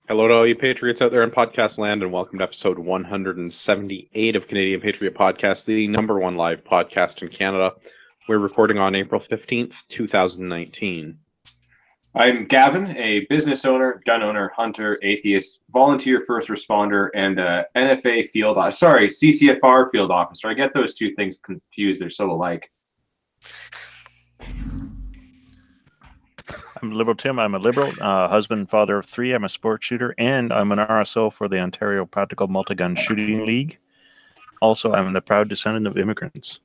Hello to all you Patriots out there in podcast land, and welcome to episode 178 of Canadian Patriot Podcast, the number one live podcast in Canada. We're recording on April 15th, 2019. I'm Gavin, a business owner, gun owner, hunter, atheist, volunteer first responder, and CCFR field officer. I get those two things confused. They're so alike. I'm Liberal Tim. I'm a liberal, husband, father of three. I'm a sport shooter, and I'm an RSO for the Ontario Practical Multi-Gun Shooting League. Also, I'm the proud descendant of immigrants.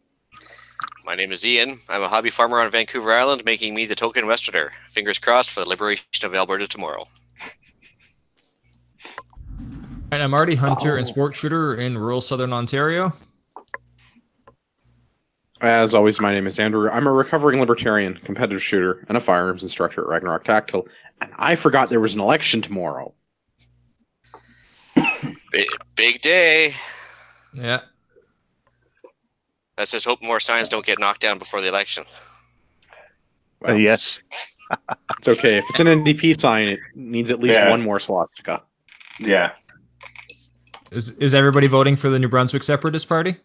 My name is Ian. I'm a hobby farmer on Vancouver Island, making me the token Westerner. Fingers crossed for the liberation of Alberta tomorrow. And I'm Marty, hunter and sport shooter in rural southern Ontario. As always, my name is Andrew. I'm a recovering libertarian, competitive shooter, and a firearms instructor at Ragnarok Tactical. And I forgot there was an election tomorrow. Big day. Yeah. Let's just hope more signs don't get knocked down before the election. Well, yes. It's okay. If it's an NDP sign, it needs at least one more swastika. Yeah. Is everybody voting for the New Brunswick Separatist Party?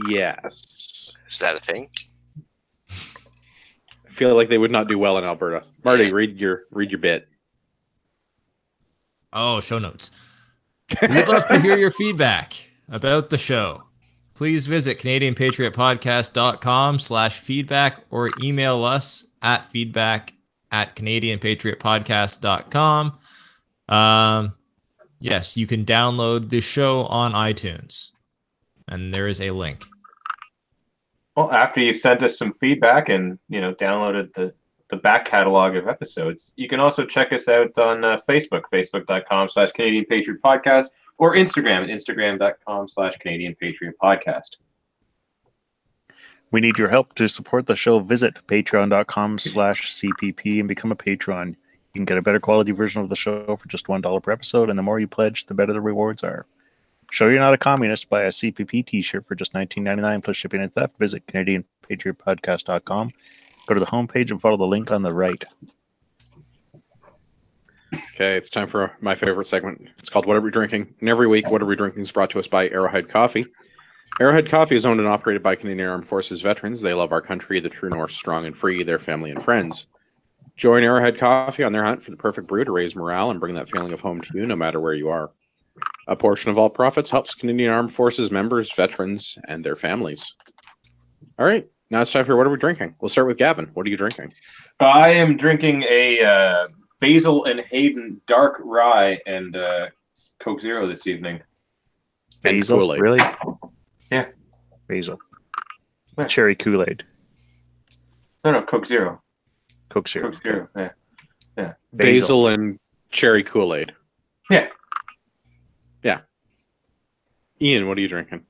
Yes. Is that a thing? I feel like they would not do well in Alberta. Marty, read your bit. Oh, show notes. We'd love to hear your feedback about the show. Please visit CanadianPatriotPodcast.com/feedback or email us at feedback@CanadianPatriotPodcast.com. Yes, you can download the show on iTunes, and there is a link. Well, after you've sent us some feedback and downloaded the back catalog of episodes, you can also check us out on Facebook, facebook.com/Canadian Patriot Podcast, or Instagram at instagram.com/Canadian Patriot Podcast. We need your help to support the show. Visit patreon.com/CPP and become a patron. You can get a better quality version of the show for just $1 per episode, and the more you pledge, the better the rewards are. Show you're not a communist. Buy a CPP t-shirt for just $19.99 plus shipping and theft. Visit CanadianPatriotPodcast.com. Go to the homepage and follow the link on the right. Okay, it's time for my favorite segment. It's called What Are We Drinking? And every week, What Are We Drinking is brought to us by Arrowhead Coffee. Arrowhead Coffee is owned and operated by Canadian Armed Forces veterans. They love our country, the true north, strong and free, their family and friends. Join Arrowhead Coffee on their hunt for the perfect brew to raise morale and bring that feeling of home to you no matter where you are. A portion of all profits helps Canadian Armed Forces members, veterans, and their families. All right, now it's time for What Are We Drinking? We'll start with Gavin. What are you drinking? I am drinking a Basil and Hayden Dark Rye and Coke Zero this evening. Basil? Kool-Aid. Really? Yeah. Basil. Yeah. Cherry Kool-Aid. No, Coke Zero. Coke Zero. Coke Zero, yeah. Basil and cherry Kool-Aid. Yeah. Yeah. Ian, what are you drinking?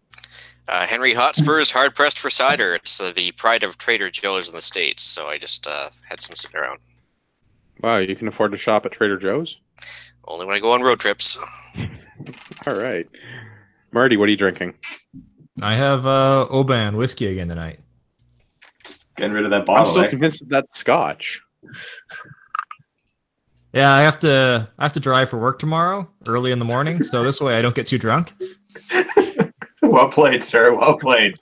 Henry Hotspur's Hard Pressed for Cider. It's the pride of Trader Joe's in the States, so I just had some sitting around. Wow, you can afford to shop at Trader Joe's? Only when I go on road trips. All right. Marty, what are you drinking? I have Oban whiskey again tonight. Getting rid of that I'm bottle. still convinced that that's Scotch. Yeah, I have to drive for work tomorrow early in the morning, so this way I don't get too drunk. Well played, sir. Well played.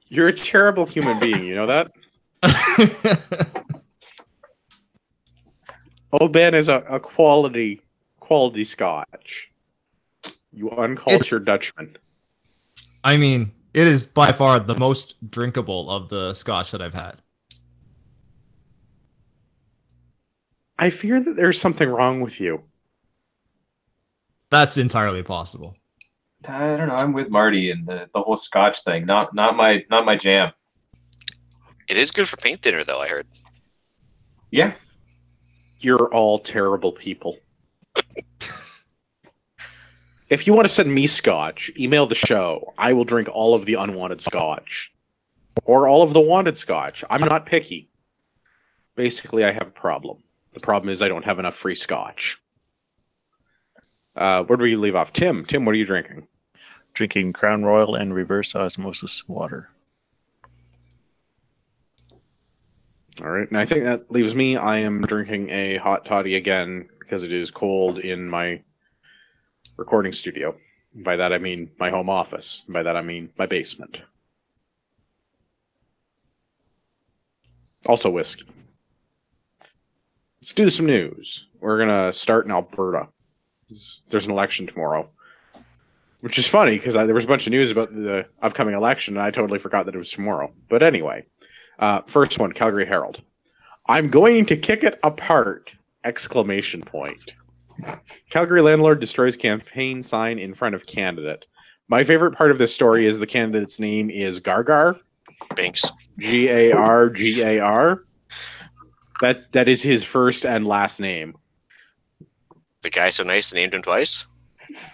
You're a terrible human being, you know that? Oban is a quality Scotch. You uncultured Dutchman. I mean, it is by far the most drinkable of the Scotch that I've had. I fear that there's something wrong with you. That's entirely possible. I don't know. I'm with Marty and the whole Scotch thing. Not my jam. It is good for paint thinner, though, I heard. Yeah. You're all terrible people. If you want to send me Scotch, email the show. I will drink all of the unwanted Scotch. Or all of the wanted Scotch. I'm not picky. Basically, I have a problem. The problem is I don't have enough free Scotch. Where do we leave off? Tim, what are you drinking? Drinking Crown Royal and reverse osmosis water. All right, and I think that leaves me. I am drinking a hot toddy again because it is cold in my recording studio. By that I mean my home office. By that I mean my basement. Also whiskey. Let's do some news. We're gonna start in Alberta. There's an election tomorrow, which is funny because there was a bunch of news about the upcoming election, and I totally forgot that it was tomorrow. But anyway, first one, Calgary Herald. I'm going to kick it apart! Exclamation point. Calgary landlord destroys campaign sign in front of candidate. My favorite part of this story is the candidate's name is Gargar. Binks. Gargar. That is his first and last name. The guy so nice they named him twice.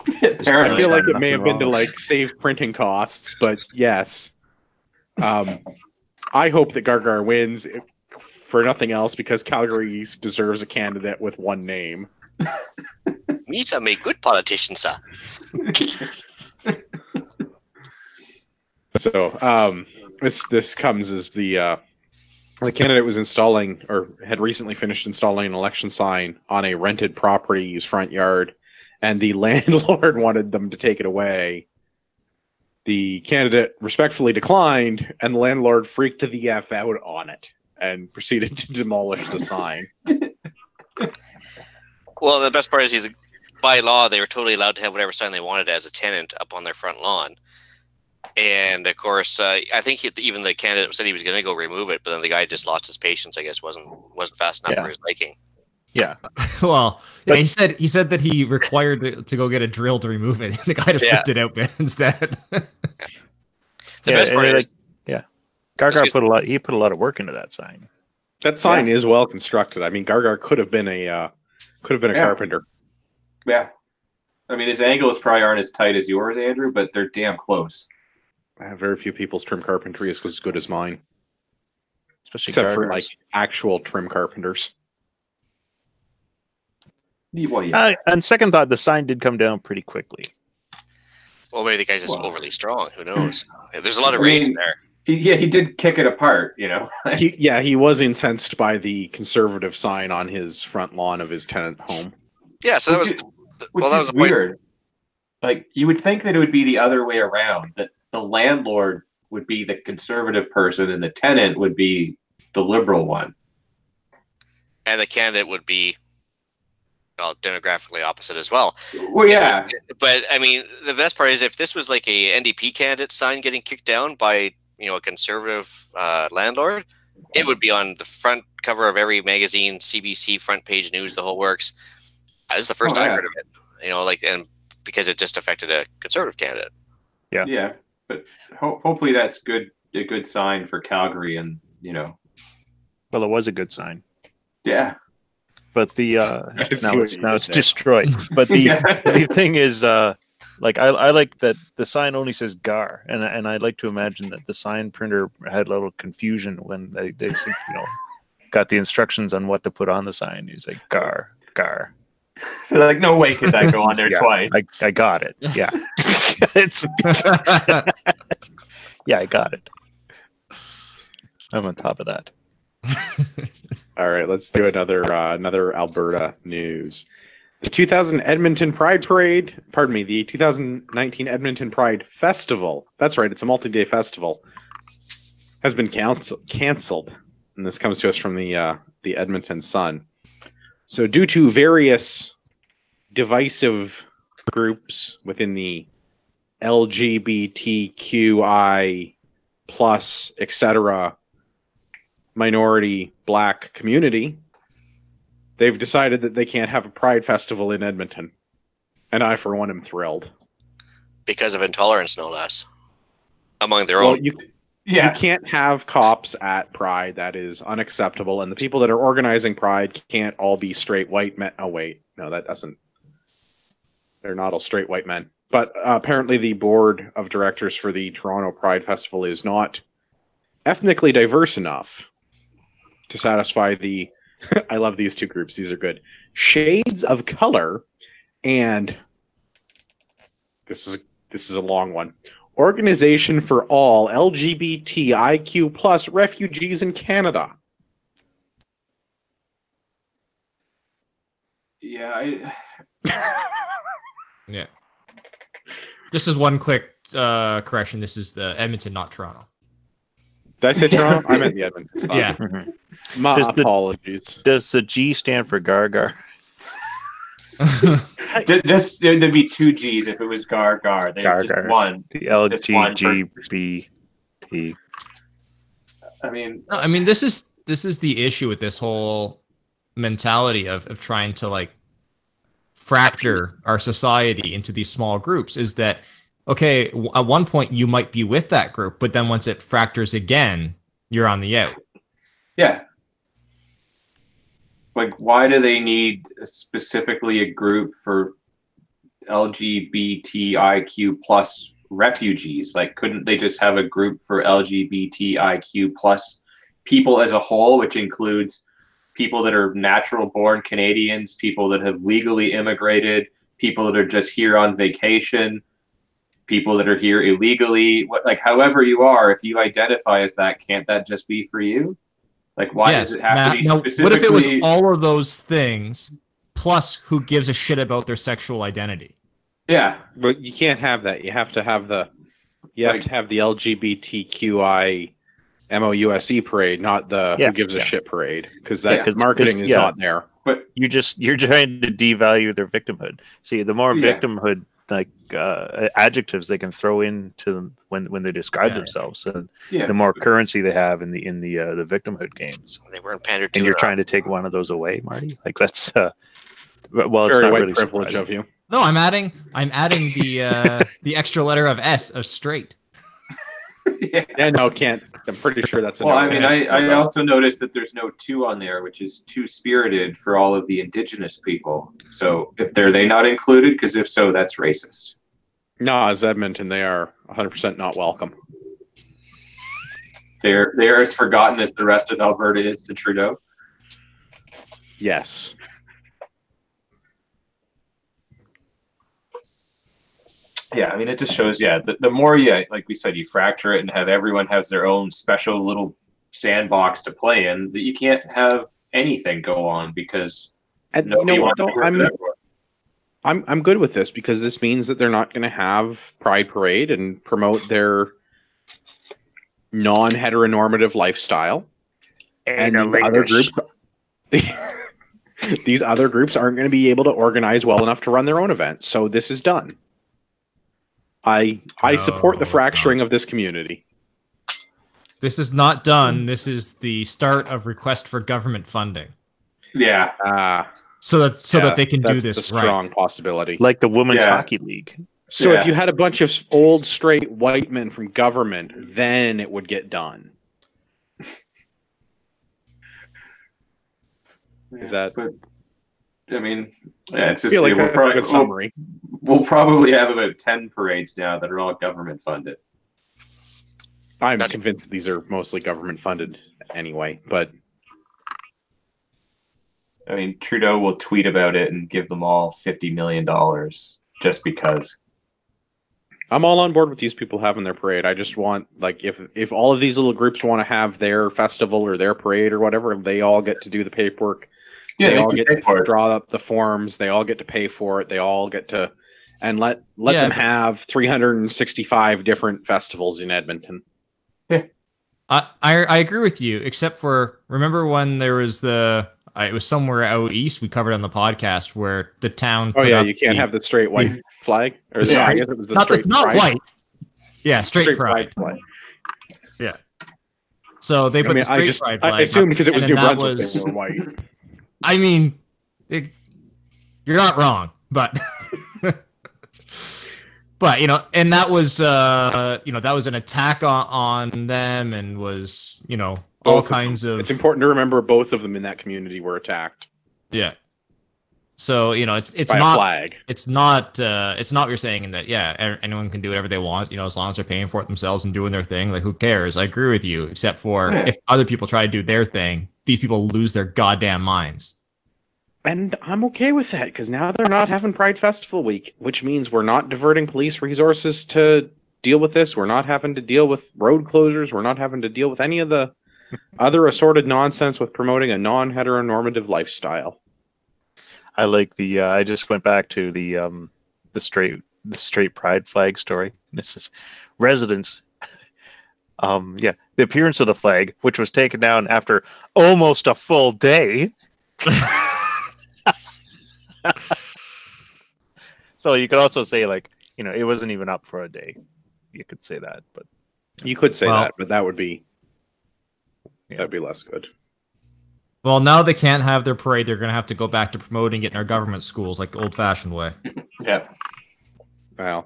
I feel like it may have been to like save printing costs, but yes. I hope that Gargar wins for nothing else because Calgary deserves a candidate with one name. Me's a good politician, sir. So this comes as the candidate was installing or had recently finished installing an election sign on a rented property's front yard, and the landlord wanted them to take it away. The candidate respectfully declined, and the landlord freaked the F out on it and proceeded to demolish the sign. Well, the best part is by law, they were totally allowed to have whatever sign they wanted as a tenant up on their front lawn. And of course, I think even the candidate said he was going to go remove it, but then the guy just lost his patience. I guess wasn't fast enough for his liking. Yeah. Well, yeah, he said that he required to go get a drill to remove it. The guy just flipped it out instead. The best part is, Gargar put a lot of work into that sign. That sign is well constructed. I mean, Gargar could have been a carpenter. Yeah. I mean, his angles probably aren't as tight as yours, Andrew, but they're damn close. Very few people's trim carpentry is as good as mine. Especially except Gargar's. for like actual trim carpenters. Well, yeah. On second thought, the sign did come down pretty quickly. well, maybe the guy's just overly strong. Who knows? There's a lot of range there. He did kick it apart, you know. He was incensed by the conservative sign on his front lawn of his tenant home. Yeah, so that was that was the weird. point. Like, you would think that it would be the other way around, that the landlord would be the conservative person and the tenant would be the liberal one. And the candidate would be demographically opposite as well. Well, yeah. But I mean, the best part is if this was like a NDP candidate sign getting kicked down by a conservative landlord, it would be on the front cover of every magazine, CBC front page news, the whole works. This is the first I heard of it. And because it just affected a conservative candidate. Yeah. Yeah, but hopefully that's a good sign for Calgary, and Well, it was a good sign. Yeah. But the now it's destroyed. But Yeah. the thing is, like I like that the sign only says Gar, and I'd like to imagine that the sign printer had a little confusion when they got the instructions on what to put on the sign. He's like Gar. They're like, no way could that go on there twice. I got it. Yeah. Yeah, I got it. I'm on top of that. All right, let's do another Alberta news. The 2019 Edmonton Pride Festival. That's right, it's a multi-day festival. Has been canceled, and this comes to us from the Edmonton Sun. So, due to various divisive groups within the LGBTQI plus etc. minority black community, they've decided that they can't have a pride festival in Edmonton. And I, for one, am thrilled. Because of intolerance, no less. Among their own. You can't have cops at Pride. That is unacceptable. And the people that are organizing Pride can't all be straight white men. Oh, wait. No, that doesn't. They're not all straight white men. But apparently the board of directors for the Toronto Pride Festival is not ethnically diverse enough to satisfy the... I love these two groups. These are good. Shades of Color and... This is a long one. Organization for All LGBTIQ plus Refugees in Canada. Yeah. Yeah. Just as one quick correction, this is the Edmonton, not Toronto. Did I say Toronto? I meant the Edmonton side. Yeah. Mhm. My Does the- apologies. Does the G stand for Gargar? Just there'd be two G's if it was Gar. They just Gar. one. The It's just one for- LGBT. I mean, No, I mean this is the issue with this whole mentality of trying to like fracture our society into these small groups is that okay, at one point you might be with that group, but then once it fractures again, you're on the out. yeah. Like, why do they need specifically a group for LGBTIQ plus refugees? Like, couldn't they just have a group for LGBTIQ plus people as a whole, which includes people that are natural born Canadians, people that have legally immigrated, people that are just here on vacation, people that are here illegally, like however you are, if you identify as that, can't that just be for you? Like, why does it have to be specifically? What if it was all of those things plus who gives a shit about their sexual identity? Yeah, But you can't have that. You have to have the LGBTQI MOUSE parade, not the who gives a shit parade, because that marketing is not there. but You're trying to devalue their victimhood. See, the more Yeah. victimhood adjectives they can throw into them when they describe themselves, and yeah, the more currency they have in the victimhood games. They weren't pandered to. And you're trying to take one of those away, Marty. Like that's well, it's Very not white really privilege surprising. of you. No, I'm adding the extra letter of S of straight. yeah. Yeah, no, can't. I'm pretty sure that's. Well, I mean, I also noticed that there's no two on there, which is two-spirited for all of the indigenous people. So if they not included? Because if so, that's racist. No, as Edmonton, they are 100% not welcome. They're as forgotten as the rest of Alberta is to Trudeau. Yes. Yeah, I mean, it just shows, the more you, like we said, you fracture it and have everyone has their own special little sandbox to play in, that you can't have anything go on because And nobody you know what, wants to though? work with everyone. I'm good with this because this means that they're not going to have Pride Parade and promote their non-heteronormative lifestyle. And the other groups, these other groups aren't going to be able to organize well enough to run their own events. So this is done. I support the fracturing of this community. This is not done. This is the start of request for government funding. Yeah. So that they can do this a strong right. possibility. Like the Women's Hockey League. So if you had a bunch of old straight white men from government, then it would get done. Is that? But, I mean, yeah, it's I just feel like we'll that's a good summary. we'll probably have about 10 parades now that are all government funded. I'm convinced these are mostly government funded anyway, but I mean, Trudeau will tweet about it and give them all $50 million just because. I'm all on board with these people having their parade. I just want, like, if all of these little groups want to have their festival or their parade or whatever, they all get to do the paperwork. Yeah, they all get to draw up the forms. They all get to pay for it. They all get to, and let them have 365 different festivals in Edmonton. Yeah, I agree with you, except for remember when there was it was somewhere out east we covered on the podcast where the town. Oh yeah, you can't have the straight white flag. Or I guess it was the straight not pride. white. Yeah, straight pride flag. Yeah. So they put the straight pride flag. I assumed because it was New Brunswick they were white. I mean, you're not wrong, but but and that was that was an attack on them and was all kinds of. It's important to remember both of them in that community were attacked. Yeah. So it's by not a flag. It's not what you're saying in that anyone can do whatever they want as long as they're paying for it themselves and doing their thing, like who cares? I agree with you, except for if other people try to do their thing, these people lose their goddamn minds. And I'm okay with that because now they're not having Pride Festival Week, which means we're not diverting police resources to deal with this. We're not having to deal with road closures. We're not having to deal with any of the other assorted nonsense with promoting a non-heteronormative lifestyle. I like the. I just went back to the straight pride flag story. This is residents. The appearance of the flag, which was taken down after almost a full day. So you could also say, like, it wasn't even up for a day. You could say that, but You could say Well- that, but that'd be Yeah. less good. Well, now they can't have their parade. They're going to have to go back to promoting it in our government schools, like the old-fashioned way. Yeah. Well,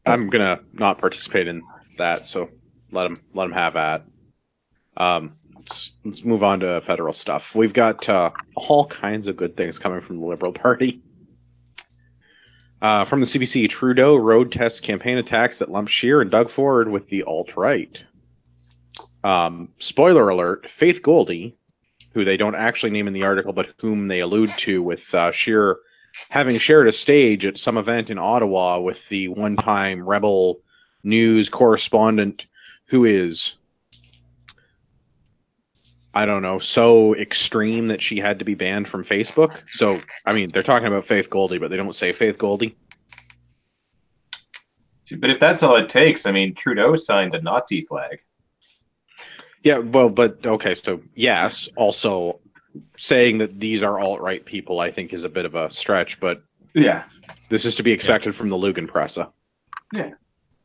I'm gonna not participate in that, so let them have that. Let's move on to federal stuff. We've got all kinds of good things coming from the Liberal Party. From the CBC, Trudeau road tests campaign attacks that lump Scheer and Doug Ford with the alt-right. Spoiler alert, Faith Goldie, who they don't actually name in the article, but whom they allude to with Scheer having shared a stage at some event in Ottawa with the one-time Rebel News correspondent who is, I don't know, so extreme that she had to be banned from Facebook. So, I mean, they're talking about Faith Goldie, but they don't say Faith Goldie. But if that's all it takes, I mean, Trudeau signed a Nazi flag. Yeah, well, but okay, so yes, also saying that these are alt-right people, I think, is a bit of a stretch, but Yeah. this is to be expected from the Lugan-Presse.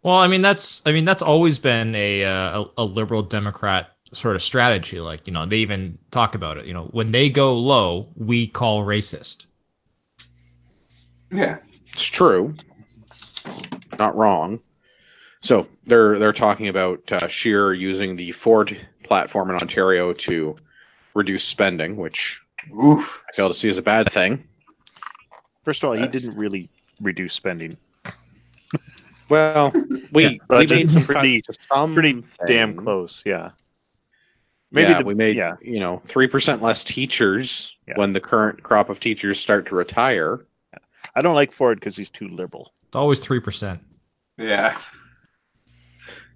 Well, I mean that's always been a liberal Democrat sort of strategy. Like, they even talk about it. When they go low, we call racist. Yeah. It's true, not wrong. So they're talking about Scheer using the Ford platform in Ontario to reduce spending, which Oof. I fail to see as a bad thing. first of all, he That's- didn't really reduce spending. Well, we but made it's some pretty- cuts to some Pretty damn thing. close, yeah. We made 3% less teachers Yeah. when the current crop of teachers start to retire. I don't like Ford because he's too liberal. It's always 3%. Yeah.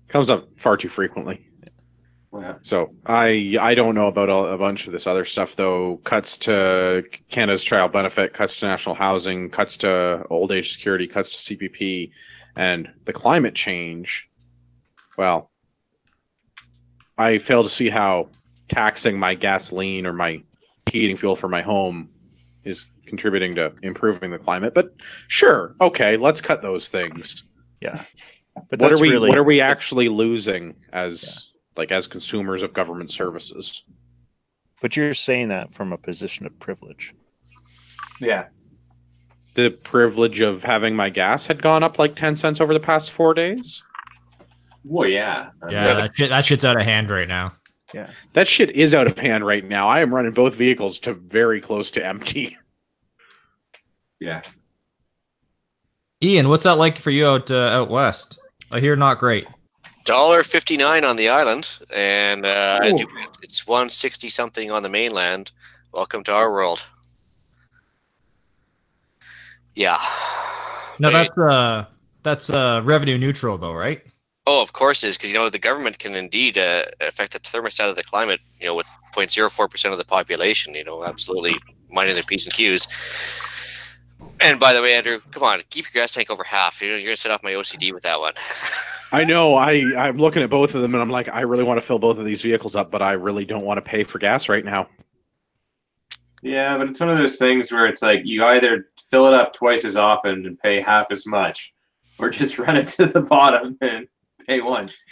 Comes up far too frequently. Yeah. So I don't know about a bunch of this other stuff though. Cuts to Canada's child benefit, cuts to national housing, cuts to old age security, cuts to CPP, and the climate change. Well, I fail to see how taxing my gasoline or my heating fuel for my home is contributing to improving the climate. But sure, okay, let's cut those things. Yeah. But What that's what are we actually losing as as consumers of government services? But you're saying that from a position of privilege. Yeah. The privilege of having my gas had gone up like 10 cents over the past 4 days. Well, yeah. Yeah, that shit's out of hand right now. That shit is out of hand right now. I am running both vehicles to very close to empty. Yeah. Ian, what's that like for you out west? I hear not great. $1.59 on the island, and Ooh. it's 160 something on the mainland. Welcome to our world. Yeah. No, But- that's revenue neutral though, right? Oh, of course it is, because the government can indeed affect the thermostat of the climate. With 0.04% of the population. Absolutely minding their p's and q's. And by the way, Andrew, come on, keep your gas tank over half. You're gonna set off my OCD with that one. I know. I'm looking at both of them and I'm like, I really want to fill both of these vehicles up, but I really don't want to pay for gas right now. Yeah, but it's one of those things where it's like you either fill it up twice as often and pay half as much, or just run it to the bottom and pay once.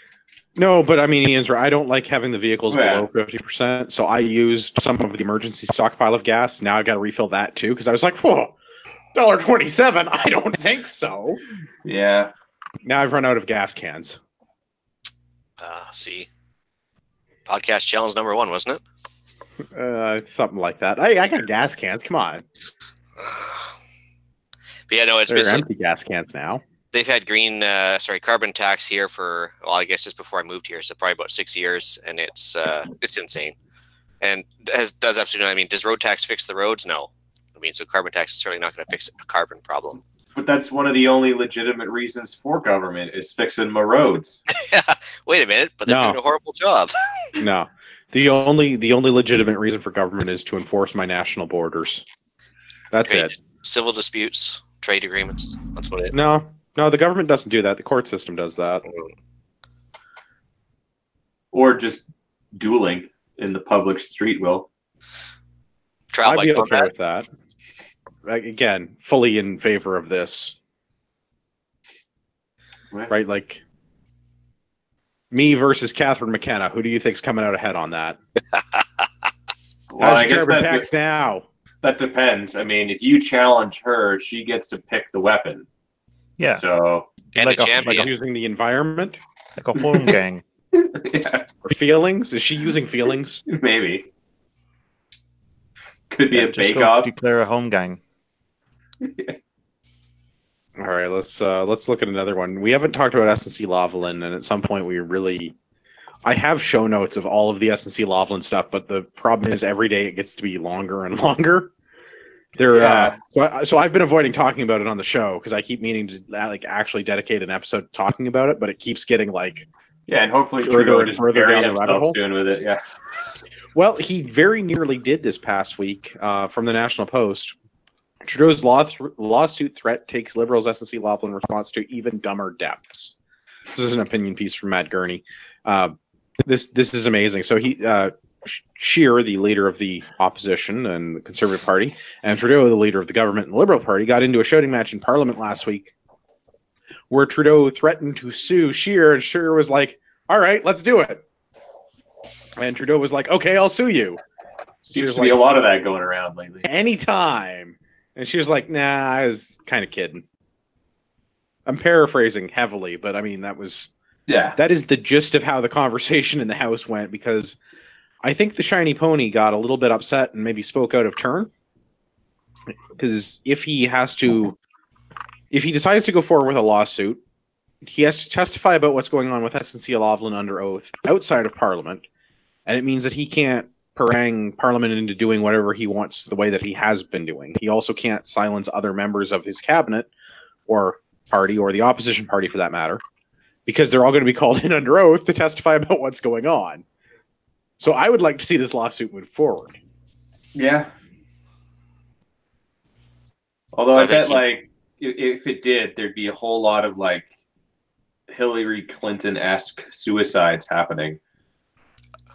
No, but I mean, Ian's right. I don't like having the vehicles Yeah. below 50%. So I used some of the emergency stockpile of gas. Now I got to refill that too because I was like, whoa, $1.27. I don't think so. Yeah. Now I've run out of gas cans. See, podcast challenge number 1, wasn't it? Something like that. I got gas cans. Come on. But yeah, no, it's They're basically empty gas cans now. they've had carbon tax here for, well, I guess just before I moved here, so probably about 6 years, and it's insane. And does absolutely. I mean, does road tax fix the roads? No. I mean, so carbon tax is certainly not going to fix a carbon problem. But that's one of the only legitimate reasons for government is fixing my roads. Wait a minute, but they're No. doing a horrible job. No. The only legitimate reason for government is to enforce my national borders. That's Trade, it. Civil disputes, trade agreements. That's what it. No, the government doesn't do that. The court system does that. Or just dueling in the public street, Will. Trial I'd by be okay combat. with that. Again, fully in favor of this. Right? Like, me versus Catherine McKenna. Who do you think's coming out ahead on that? Well, I How's guess your tax now? that depends. I mean, if you challenge her, she gets to pick the weapon. Yeah, So, And Like a a- champion. Using the environment like a home gang. yeah, or feelings? Is she using feelings? maybe. Could be Yeah, a just bake go off. declare a home gang. All right, let's look at another one. We haven't talked about S&C Lavalin, and at some point I have show notes of all of the S&C Lavalin stuff, but the problem is every day it gets to be longer and longer. So I've been avoiding talking about it on the show because I keep meaning to actually dedicate an episode to talking about it, but it keeps getting Yeah, and hopefully further Trudeau and just further bury down the rabbit himself hole. soon with it. Yeah. Well, he very nearly did this past week from the National Post. Trudeau's lawsuit threat takes Liberals' S&C Lavalin response to even dumber depths. This is an opinion piece from Matt Gurney. This is amazing. So Scheer, the leader of the opposition and the Conservative Party, and Trudeau, the leader of the government and the Liberal Party, got into a shouting match in Parliament last week where Trudeau threatened to sue Scheer, and Scheer was like, all right, let's do it. And Trudeau was like, okay, I'll sue you. Seems to be a lot of that going around lately. Anytime. And she was like, nah, I was kind of kidding. I'm paraphrasing heavily, but I mean, that is the gist of how the conversation in the House went, because I think the shiny pony got a little bit upset and maybe spoke out of turn. Because if he decides to go forward with a lawsuit, he has to testify about what's going on with S&C Lavalin under oath outside of Parliament. And it means that he can't harangue Parliament into doing whatever he wants the way that he has been doing. He also can't silence other members of his cabinet or party, or the opposition party for that matter, because they're all going to be called in under oath to testify about what's going on. So I would like to see this lawsuit move forward. Yeah. Although I bet, if it did, there'd be a whole lot of Hillary Clinton-esque suicides happening.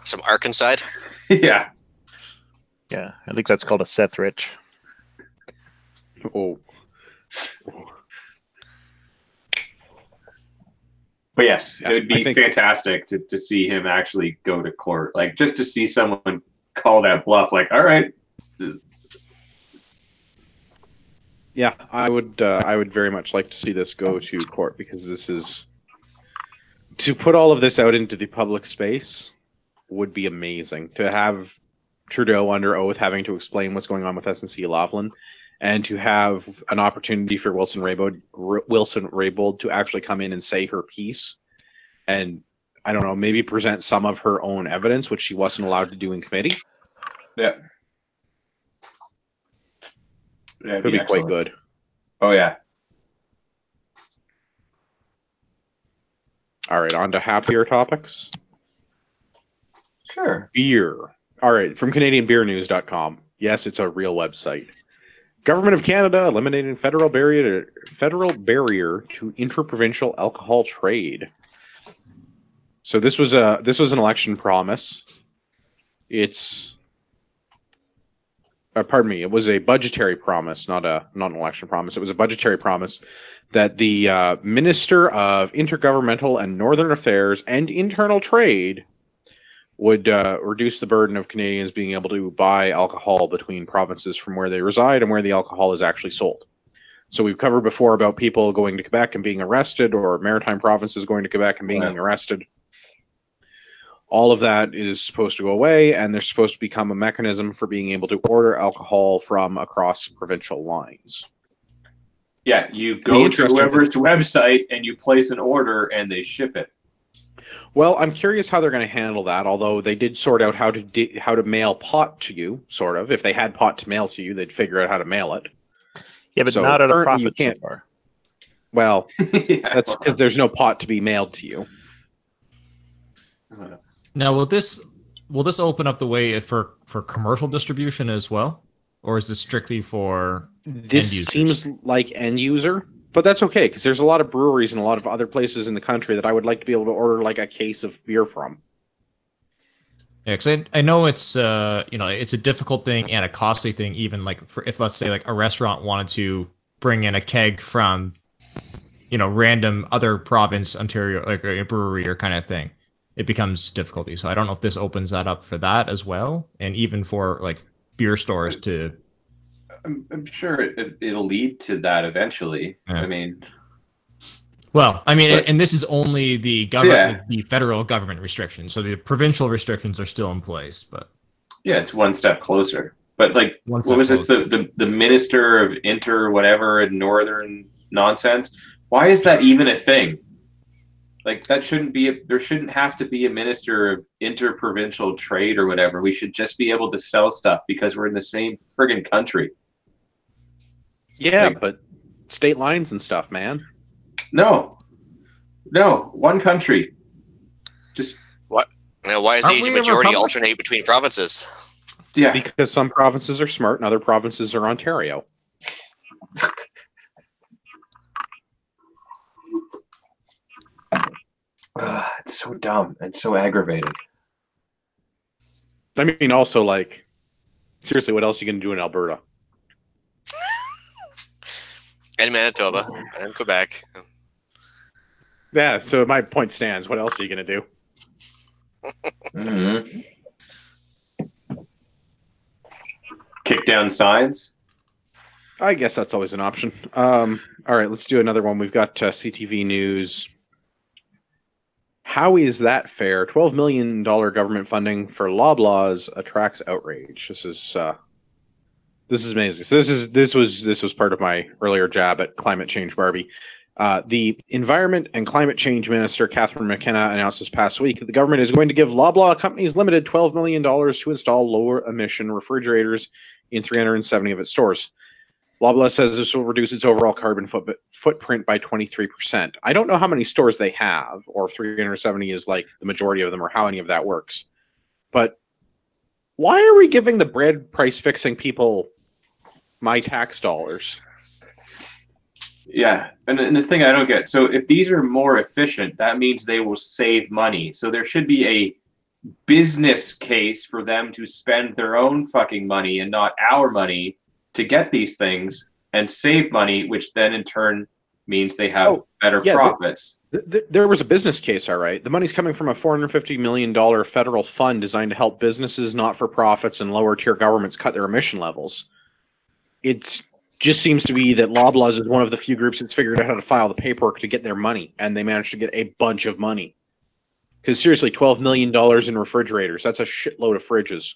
Some Arkansas. Yeah. Yeah, I think that's called a Seth Rich. Oh. But yes, Yeah, it would be fantastic to see him actually go to court. Just to see someone call that bluff, all right. Yeah, I would very much like to see this go to court, because this is, to put all of this out into the public space would be amazing. To have Trudeau under oath having to explain what's going on with S&C Lavalin, and to have an opportunity for Wilson Raybould to actually come in and say her piece, and I don't know, maybe present some of her own evidence, which she wasn't allowed to do in committee. Yeah. Could be quite good. Oh, yeah. All right, on to happier topics. Sure. Beer. All right, from CanadianBeerNews.com. Yes, it's a real website. Government of Canada eliminating federal barrier to interprovincial alcohol trade. So this was an election promise. It's pardon me, it was a budgetary promise, not an election promise. It was a budgetary promise that the Minister of Intergovernmental and Northern Affairs and Internal Trade would reduce the burden of Canadians being able to buy alcohol between provinces from where they reside and where the alcohol is actually sold. So we've covered before about people going to Quebec and being arrested, or maritime provinces going to Quebec and being arrested. All of that is supposed to go away, and there's supposed to become a mechanism for being able to order alcohol from across provincial lines. Yeah, you go to whoever's website and you place an order and they ship it. Well, I'm curious how they're going to handle that, although they did sort out how to mail pot to you, sort of. If they had pot to mail to you, they'd figure out how to mail it. Yeah, but So not at a currently profit you so can't. far. Well, Yeah. that's because there's no pot to be mailed to you. Now, will this will this open up the way for commercial distribution as well, or is this strictly for This end users? seems like end user, but that's okay because there's a lot of breweries and a lot of other places in the country that I would like to be able to order like a case of beer from. Yeah, because I know it's it's a difficult thing and a costly thing, even like for if let's say like a restaurant wanted to bring in a keg from random other province, Ontario, like a brewery or kind of thing, it becomes difficulty. So I don't know if this opens that up for that as well, and even for like beer stores to. I'm sure it'll lead to that eventually. Yeah. I mean, Well, I mean, But- and this is only the government, Yeah. like the federal government restrictions. So the provincial restrictions are still in place, but yeah, it's one step closer. But like, One what step was this? closer. The minister of inter whatever and northern nonsense. Why is that even a thing? Like that shouldn't be. There shouldn't have to be a minister of interprovincial trade or whatever. We should just be able to sell stuff because we're in the same friggin' country. Yeah, Like- but state lines and stuff, man. No, one country. Just Why is Aren't the we a majority republic? alternate between provinces? yeah. Because some provinces are smart and other provinces are Ontario. It's so dumb and so aggravating. I mean, also, like, seriously, what else are you going to do in Alberta? And Manitoba and Quebec. Yeah, so my point stands. What else are you going to do? Mm-hmm. Kick down signs. I guess that's always an option. All right, let's do another one. We've got CTV News. How is that fair? $12 million government funding for Loblaws attracts outrage. This is amazing. So this was part of my earlier jab at climate change, Barbie. The Environment and Climate Change Minister Catherine McKenna announced this past week that the government is going to give Loblaw companies limited $12 million to install lower emission refrigerators in 370 of its stores. Loblaw says this will reduce its overall carbon footprint by 23%. I don't know how many stores they have, or if 370 is like the majority of them, or how any of that works. But why are we giving the bread price fixing people my tax dollars? Yeah, and the thing I don't get, so if these are more efficient, that means they will save money. So there should be a business case for them to spend their own fucking money and not our money to get these things and save money, which then in turn means they have better profits. There was a business case, all right. The money's coming from a $450 million federal fund designed to help businesses, not-for-profits, and lower-tier governments cut their emission levels. It just seems to be that Loblaws is one of the few groups that's figured out how to file the paperwork to get their money, and they managed to get a bunch of money. Because seriously, $12 million in refrigerators, that's a shitload of fridges.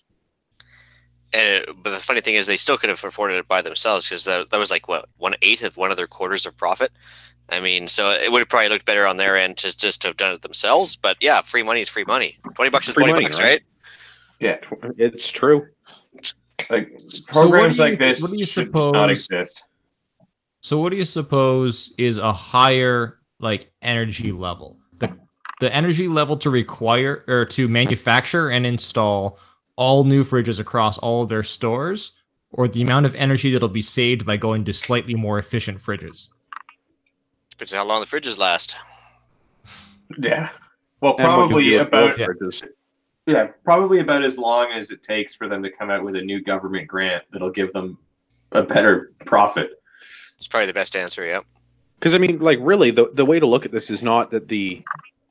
But the funny thing is, they still could have afforded it by themselves because that was like what 1/8 of one of their quarters of profit. I mean, so it would have probably looked better on their end just to have done it themselves. But yeah, free money is free money. $20 is Free $20, money, right? right? Yeah, It's true. like So what programs do you- like this what do you should suppose- not exist. So what do you suppose is a higher like energy level? The energy level to require or to manufacture and install all new fridges across all of their stores, or the amount of energy that'll be saved by going to slightly more efficient fridges? Depends on how long the fridges last. Yeah. Well, And what you probably do with both about fridges. probably about as long as it takes for them to come out with a new government grant that'll give them a better profit. It's probably the best answer. Yeah. Because I mean, like, really, the way to look at this is not that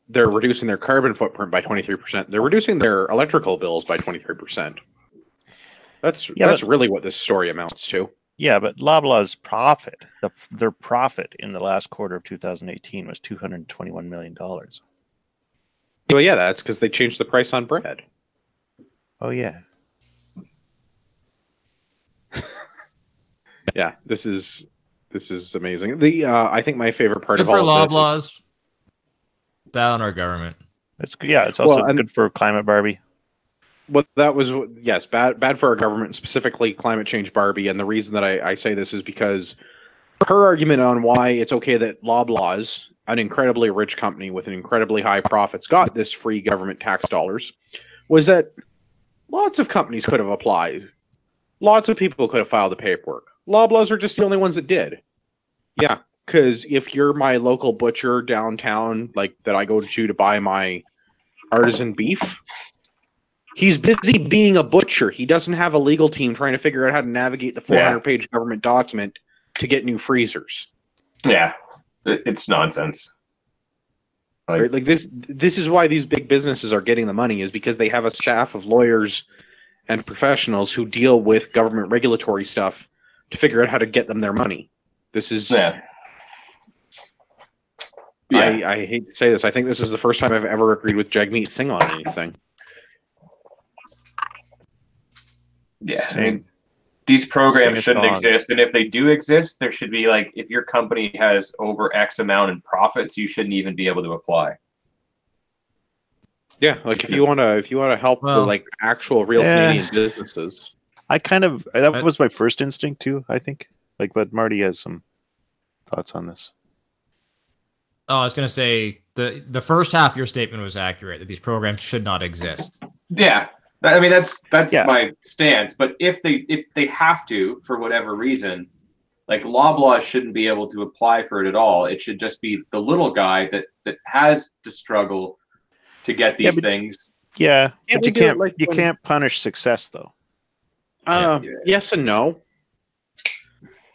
they're reducing their carbon footprint by 23%. They're reducing their electrical bills by 23%. That's really what this story amounts to. Yeah, but Loblaw's profit, their profit in the last quarter of 2018 was $221 million. Well, yeah, that's because they changed the price on bread. Oh, yeah. Yeah, this is amazing. I think my favorite part Good of for all of this. Loblaws. Bad on our government. It's also Well, and- good for climate, Barbie. Well, that was, yes, bad for our government, specifically climate change, Barbie. And the reason that I say this is because her argument on why it's okay that Loblaws, an incredibly rich company with an incredibly high profits, got this free government tax dollars, was that Lots of companies could have applied. Lots of people could have filed the paperwork. Loblaws are just the only ones that did. Yeah, because if you're my local butcher downtown, like that I go to buy my artisan beef, he's busy being a butcher. He doesn't have a legal team trying to figure out how to navigate the 400-page government document to get new freezers. Yeah, it's nonsense. Right? Like this is why these big businesses are getting the money, is because they have a staff of lawyers and professionals who deal with government regulatory stuff to figure out how to get them their money. This is... I hate to say this. I think this is the first time I've ever agreed with Jagmeet Singh on anything. Yeah, I mean, these programs shouldn't exist, and if they do exist, there should be like, if your company has over X amount in profits, you shouldn't even be able to apply. Yeah, like if you want to help the like actual real Canadian businesses. That was my first instinct too, I think. Like, but Marty has some thoughts on this. Oh, I was going to say the first half of your statement was accurate, that these programs should not exist. Yeah. I mean, that's my stance. But if they have to, for whatever reason, like Loblaws shouldn't be able to apply for it at all. It should just be the little guy that has to struggle to get these things. Yeah, but you can't punish success though. Yes and no.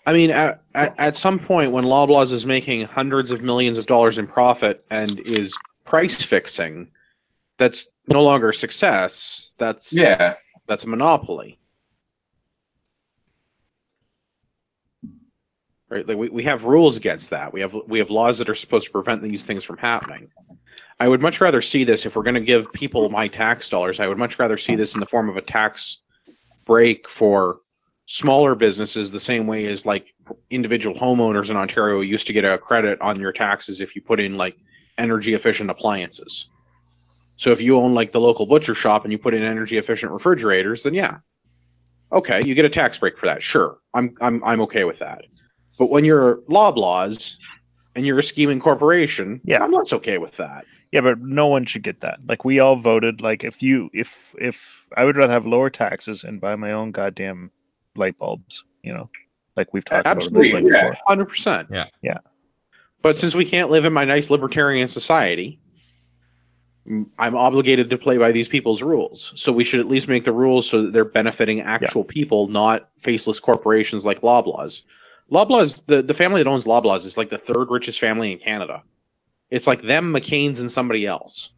I mean, at some point when Loblaws is making hundreds of millions of dollars in profit and is price fixing, that's no longer success. That's a monopoly. Right? Like we have rules against that. We have laws that are supposed to prevent these things from happening. I would much rather see this, if we're going to give people my tax dollars, I would much rather see this in the form of a tax break for smaller businesses, the same way as like individual homeowners in Ontario used to get a credit on your taxes if you put in like energy efficient appliances. So if you own like the local butcher shop and you put in energy efficient refrigerators, then yeah, okay, you get a tax break for that. Sure, I'm okay with that. But when you're Loblaws and you're a scheming corporation, I'm not okay with that. Yeah, but no one should get that. Like, we all voted. Like, if I would rather have lower taxes and buy my own goddamn light bulbs, like we've talked about. Absolutely, 100%. Yeah. But since we can't live in my nice libertarian society, I'm obligated to play by these people's rules. So we should at least make the rules so that they're benefiting actual people, not faceless corporations like Loblaws. Loblaws, the family that owns Loblaws is like the third richest family in Canada. It's like them, McCain's, and somebody else.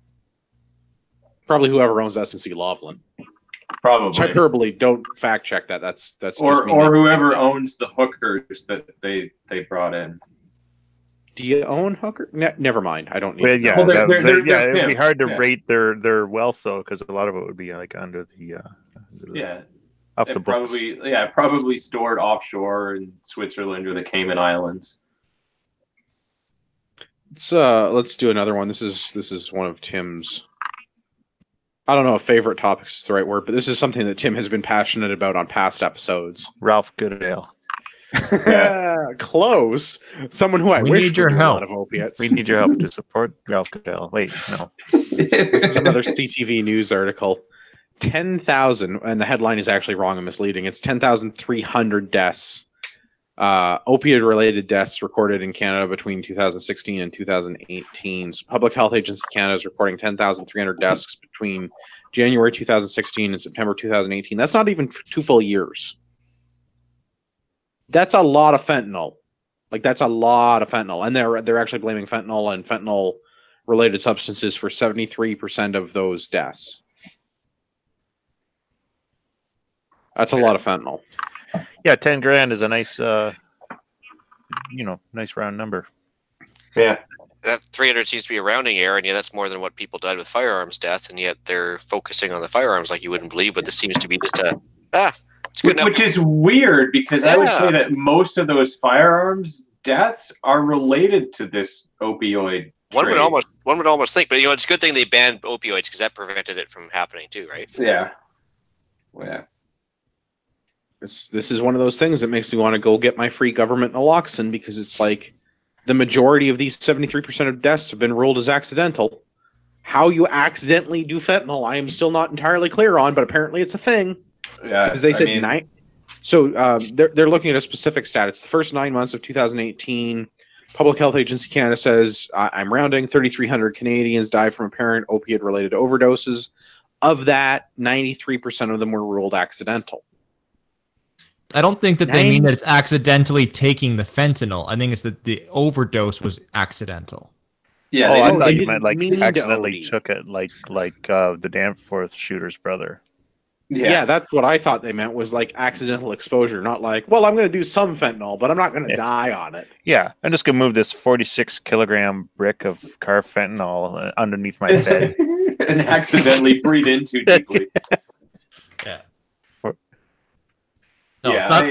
Probably whoever owns S&C Laughlin. Probably. Hyperbole. Don't fact check that. That's or whoever owns the hookers that they brought in. Do you own hooker? Never mind. I don't need. Well, yeah, it would be hard to rate their wealth though, because a lot of it would be like under the off the books. Probably stored offshore in Switzerland or the Cayman Islands. Let's do another one. This is one of Tim's, I don't know if favorite topics is the right word, but this is something that Tim has been passionate about on past episodes. Ralph Goodale. Close. Someone who I wish need your would do help. a lot of opiates. We need your help to support Ralph Goodale. Wait, no. This is another CTV news article. 10,000, and the headline is actually wrong and misleading. It's 10,300 deaths, opiate-related deaths recorded in Canada between 2016 and 2018. So Public Health Agency Canada is reporting 10,300 deaths between January 2016 and September 2018. That's not even 2 full years. That's a lot of fentanyl. Like, that's a lot of fentanyl. And they're actually blaming fentanyl and fentanyl-related substances for 73% of those deaths. That's a lot of fentanyl. Yeah, 10 grand is a nice, nice round number. Yeah. That 300 seems to be a rounding error, and that's more than what people died with firearms death, and yet they're focusing on the firearms like you wouldn't believe, but this seems to be just it's good enough. Which is weird, because I would say that most of those firearms deaths are related to this opioid One would almost think, but it's a good thing they banned opioids because that prevented it from happening too, right? Yeah. Yeah. This is one of those things that makes me want to go get my free government naloxone, because it's like the majority of these 73% of deaths have been ruled as accidental. How you accidentally do fentanyl, I am still not entirely clear on, but apparently it's a thing. Yeah, Because they said nine. So they're looking at a specific stat. It's the first 9 months of 2018. Public Health Agency Canada says, I'm rounding, 3,300 Canadians died from apparent opiate-related overdoses. Of that, 93% of them were ruled accidental. I don't think that they mean that it's accidentally taking the fentanyl. I think it's that the overdose was accidental. Yeah, I they thought you didn't meant like mean to accidentally OD. took it, like the Danforth shooter's brother. Yeah, that's what I thought they meant, was like accidental exposure, not like, well, I'm going to do some fentanyl, but I'm not going to die on it. Yeah, I'm just going to move this 46 kilogram brick of carfentanil underneath my bed. And accidentally breathe in too deeply. Yeah. No, Yeah, that's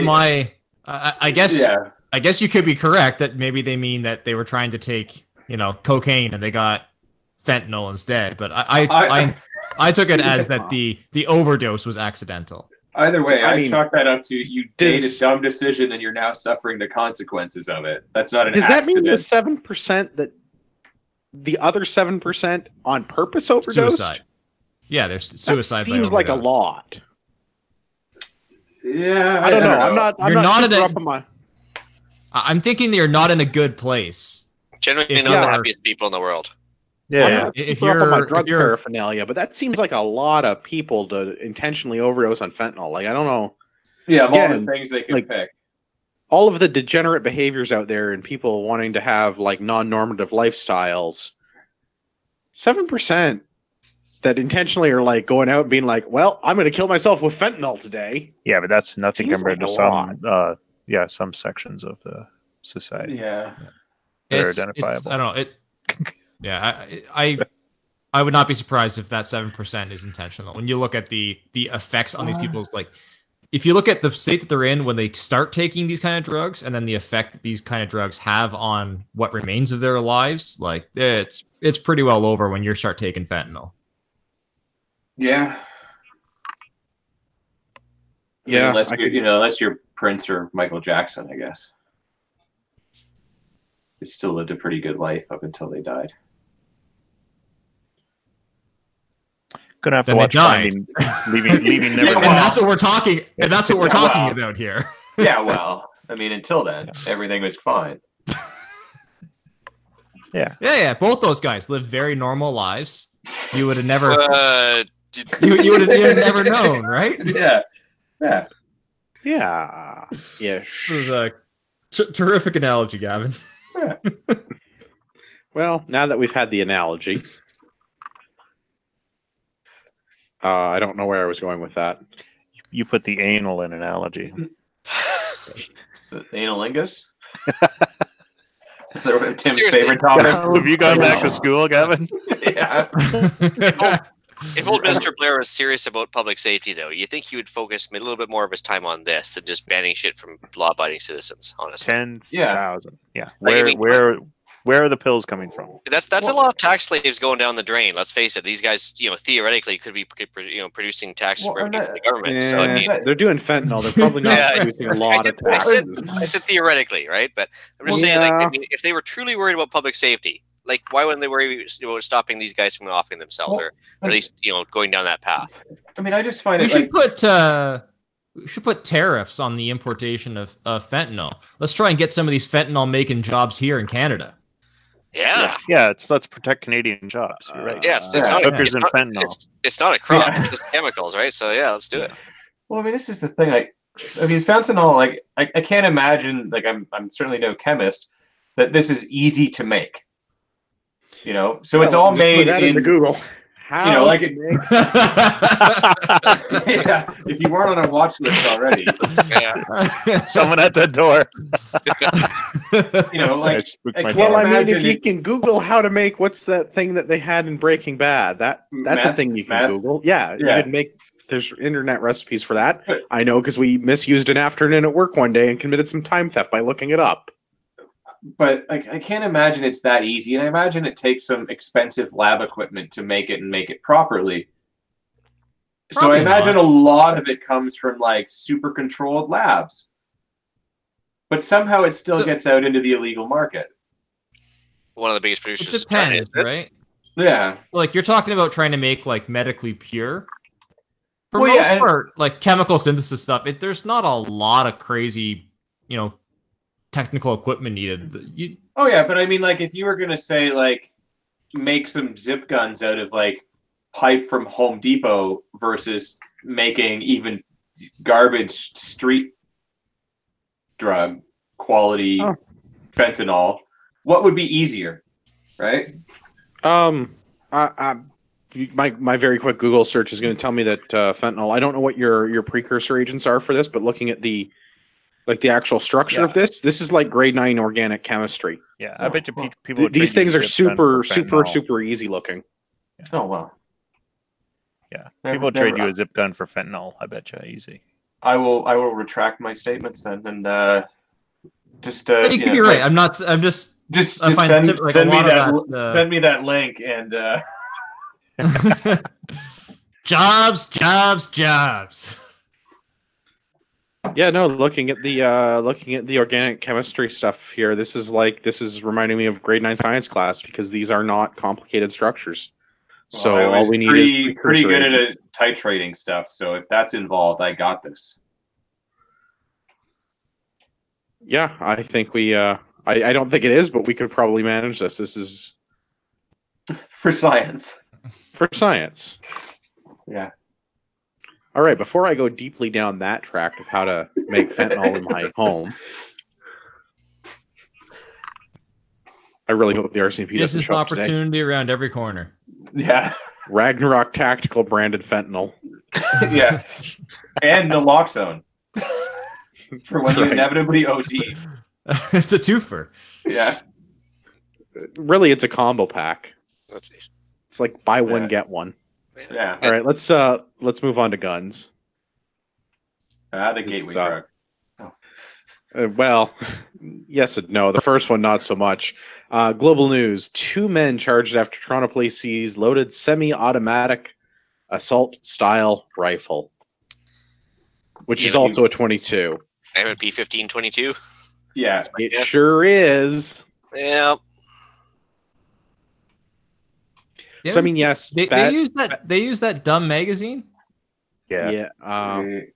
I guess. Yeah. I guess you could be correct that maybe they mean that they were trying to take, cocaine and they got fentanyl instead. But I took it as that the overdose was accidental. Either way, I mean, chalk that up to you made a dumb decision and you're now suffering the consequences of it. That's not an accident. Does that mean the 7% that the other 7% on purpose overdosed? Suicide. Yeah, there's suicide. That seems like a lot. Yeah, I don't know. I'm not super up on my. I'm thinking that you're not in a good place. Generally, not the happiest people in the world. Yeah, if you're up on my drug paraphernalia, but that seems like a lot of people to intentionally overdose on fentanyl. Like, I don't know. Yeah, of all the things they could pick. All of the degenerate behaviors out there and people wanting to have like non-normative lifestyles. 7% that intentionally are like going out and being like, well, I'm going to kill myself with fentanyl today. Yeah, but that's nothing Seems compared like to some sections of the society. Yeah. That are identifiable. I don't know. Yeah, I would not be surprised if that 7% is intentional. When you look at the effects on these people's, like, if you look at the state that they're in when they start taking these kind of drugs, and then the effect that these kind of drugs have on what remains of their lives, like it's pretty well over when you start taking fentanyl. Yeah. Yeah. Unless you're Prince or Michael Jackson, I guess. They still lived a pretty good life up until they died. Gonna have to Then they watch died. leaving Neverland. And that's what we're talking. And that's what we're talking about here. Yeah, well, I mean, until then, everything was fine. Yeah. Both those guys lived very normal lives. You would have never. You would have never known, right? Yeah. This is a terrific analogy, Gavin. Yeah. Well, now that we've had the analogy, I don't know where I was going with that. You put the anal in analogy. The analingus? Tim's favorite topic. Have you gone back to school, Gavin? Yeah. If old Mr. Blair was serious about public safety, though, you think he would focus a little bit more of his time on this than just banning shit from law-abiding citizens, honestly. 10,000. Yeah. Like, Where are the pills coming from? That's a lot of tax slaves going down the drain. Let's face it; these guys, theoretically, could be producing tax revenue for the government. So I mean, they're doing fentanyl. They're probably not producing a lot of taxes. I said theoretically, right? But I'm just saying, like, I mean, if they were truly worried about public safety, like, why wouldn't they worry about stopping these guys from offing themselves, or at least going down that path? I mean, I just find we should put tariffs on the importation of fentanyl. Let's try and get some of these fentanyl making jobs here in Canada. Yeah. Let's protect Canadian jobs. You're right. Yeah, it's not hookers and fentanyl. It's not a crop; it's just chemicals, right? So yeah, let's do it. Well, I mean, this is the thing. I mean, fentanyl. Like, I can't imagine. Like, I'm certainly no chemist. That this is easy to make. So it's all made into Google. How yeah, if you weren't on a watch list already. Yeah. Someone at the door. If you can Google how to make, what's that thing that they had in Breaking Bad? That's a thing you can Google. Yeah, you can make. There's internet recipes for that. I know, because we misused an afternoon at work one day and committed some time theft by looking it up. But I can't imagine it's that easy, and I imagine it takes some expensive lab equipment to make it and make it properly. So I imagine a lot of it comes from like super controlled labs, but somehow it still gets out into the illegal market. One of the biggest producers. It depends, right? Yeah. Like you're talking about trying to make like medically pure. For Well, most yeah, part, like chemical synthesis stuff, there's not a lot of crazy, technical equipment needed. Oh yeah, but I mean, like, if you were gonna say like make some zip guns out of like pipe from Home Depot versus making even garbage street drug quality fentanyl, what would be easier, right? My very quick Google search is going to tell me that fentanyl. I don't know what your precursor agents are for this, but looking at the actual structure of this is like grade 9 organic chemistry. Yeah, I bet you people. Would These trade you things are zip gun for fentanyl. super easy looking. Oh wow. Yeah, Never- people would trade never- you a zip gun for fentanyl. I bet you easy. I will retract my statements then, and just You could be right. I'm not. I'm just. just I find send, tip- like, send a me lot of that that, send me that link and Jobs. Yeah, no. Looking at the organic chemistry stuff here, this is reminding me of grade 9 science class because these are not complicated structures. So I was all we need is pretty good at agents. titrating stuff. So if that's involved, I got this. Yeah, I think we. I don't think it is, but we could probably manage this. This is For science. for science. Yeah. All right, before I go deeply down that track of how to make fentanyl in my home, I really hope the RCMP doesn't Business show up today. opportunity around every corner. Yeah. Ragnarok Tactical branded fentanyl. Yeah. And naloxone. For when you Right. inevitably OD. It's a twofer. Yeah. Really, it's a combo pack. Let's see. It's like buy one Yeah. get one. Yeah. All right, let's move on to guns. The gateway Stop. drug. Well, yes and no. The first one, not so much. Global news: 2 men charged after Toronto police seize loaded semi-automatic assault-style rifle, which is Yeah, also a 22. MP 1522. Yeah. It sure is. Yeah. So I mean, yes, They use that dumb magazine. Yeah.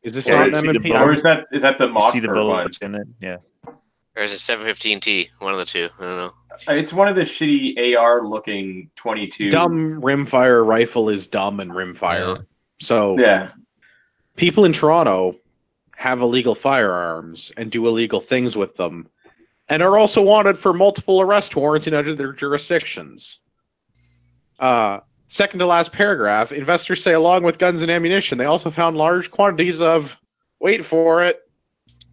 Is this Yeah, not you an see the MP? Or is that the You see the Mossberg one? bullets in it. Yeah. Or is it 715T? One of the two. I don't know. It's one of the shitty AR looking 22. Dumb rimfire rifle is dumb and rimfire. Yeah. So Yeah. people in Toronto have illegal firearms and do illegal things with them, and are also wanted for multiple arrest warrants in other their jurisdictions. Second to last paragraph, investors say along with guns and ammunition, they also found large quantities of, wait for it,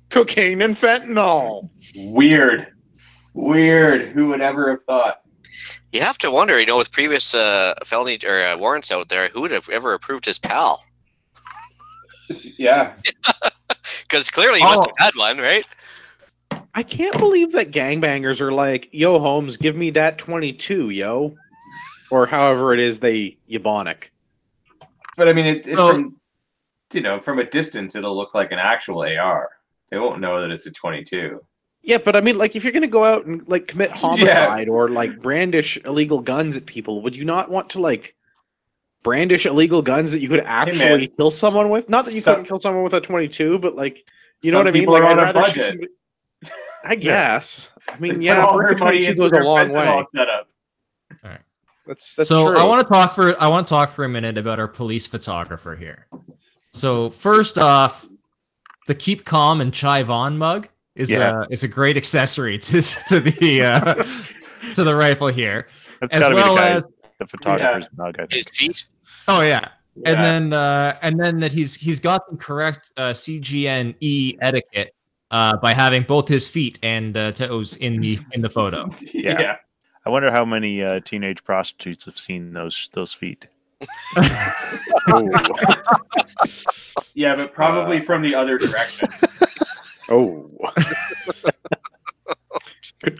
cocaine and fentanyl. Weird. Who would ever have thought? You have to wonder, with previous felony or warrants out there, who would have ever approved his pal? Yeah. Because clearly he must have had one, right? I can't believe that gangbangers are like, yo, Holmes, give me that 22, yo. Or however it is they Ebonic. But I mean, it's So- from a distance, it'll look like an actual AR. They won't know that it's a 22. Yeah, but I mean, like, if you're going to go out and, like, commit homicide or, like, brandish illegal guns at people, would you not want to, like, brandish illegal guns that you could actually kill someone with? Not that you couldn't kill someone with a 22, but, like, you know Some what I mean? people Like, are I'd on a rather shoot budget. somebody... I guess. I mean, They yeah, put all their Brick money 22 into goes a their long fentanyl way. setup. That's So true. I want to talk for a minute about our police photographer here. So first off, the Keep Calm and Chai Vaughn mug is a great accessory to the to the rifle here, That's as gotta well be the guy, as the photographer's mug, I His think. feet. oh yeah. Yeah. And then that he's got the correct CGNE etiquette by having both his feet and toes in the photo. Yeah. I wonder how many teenage prostitutes have seen those feet. Yeah, but probably from the other direction. Oh.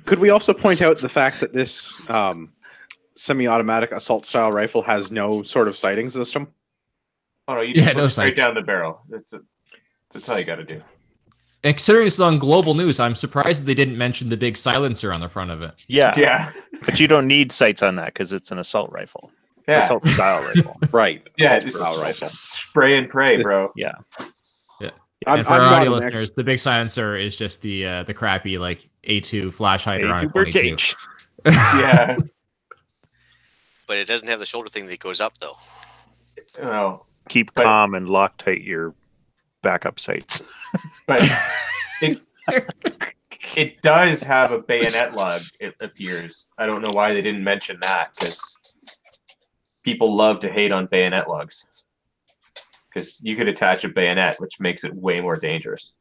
Could we also point out the fact that this semi-automatic assault-style rifle has no sort of sighting system? Oh no, you just Yeah, look no straight sights. down the barrel. That's all you got to do. And considering this is on global news, I'm surprised that they didn't mention the big silencer on the front of it. Yeah. Yeah. But you don't need sights on that because it's an assault rifle. Yeah. Assault style rifle. Right. Yeah, Assault it's style rifle. spray and pray, bro. Yeah. And for I'm our not audio an listeners, the big silencer is just the crappy like A2 flash hider on a Super 22. cage. Yeah. But it doesn't have the shoulder thing that goes up though. Oh, Keep But- calm and Loctite your backup sights. but it does have a bayonet lug. It appears. I don't know why they didn't mention that because people love to hate on bayonet lugs. Because you could attach a bayonet, which makes it way more dangerous.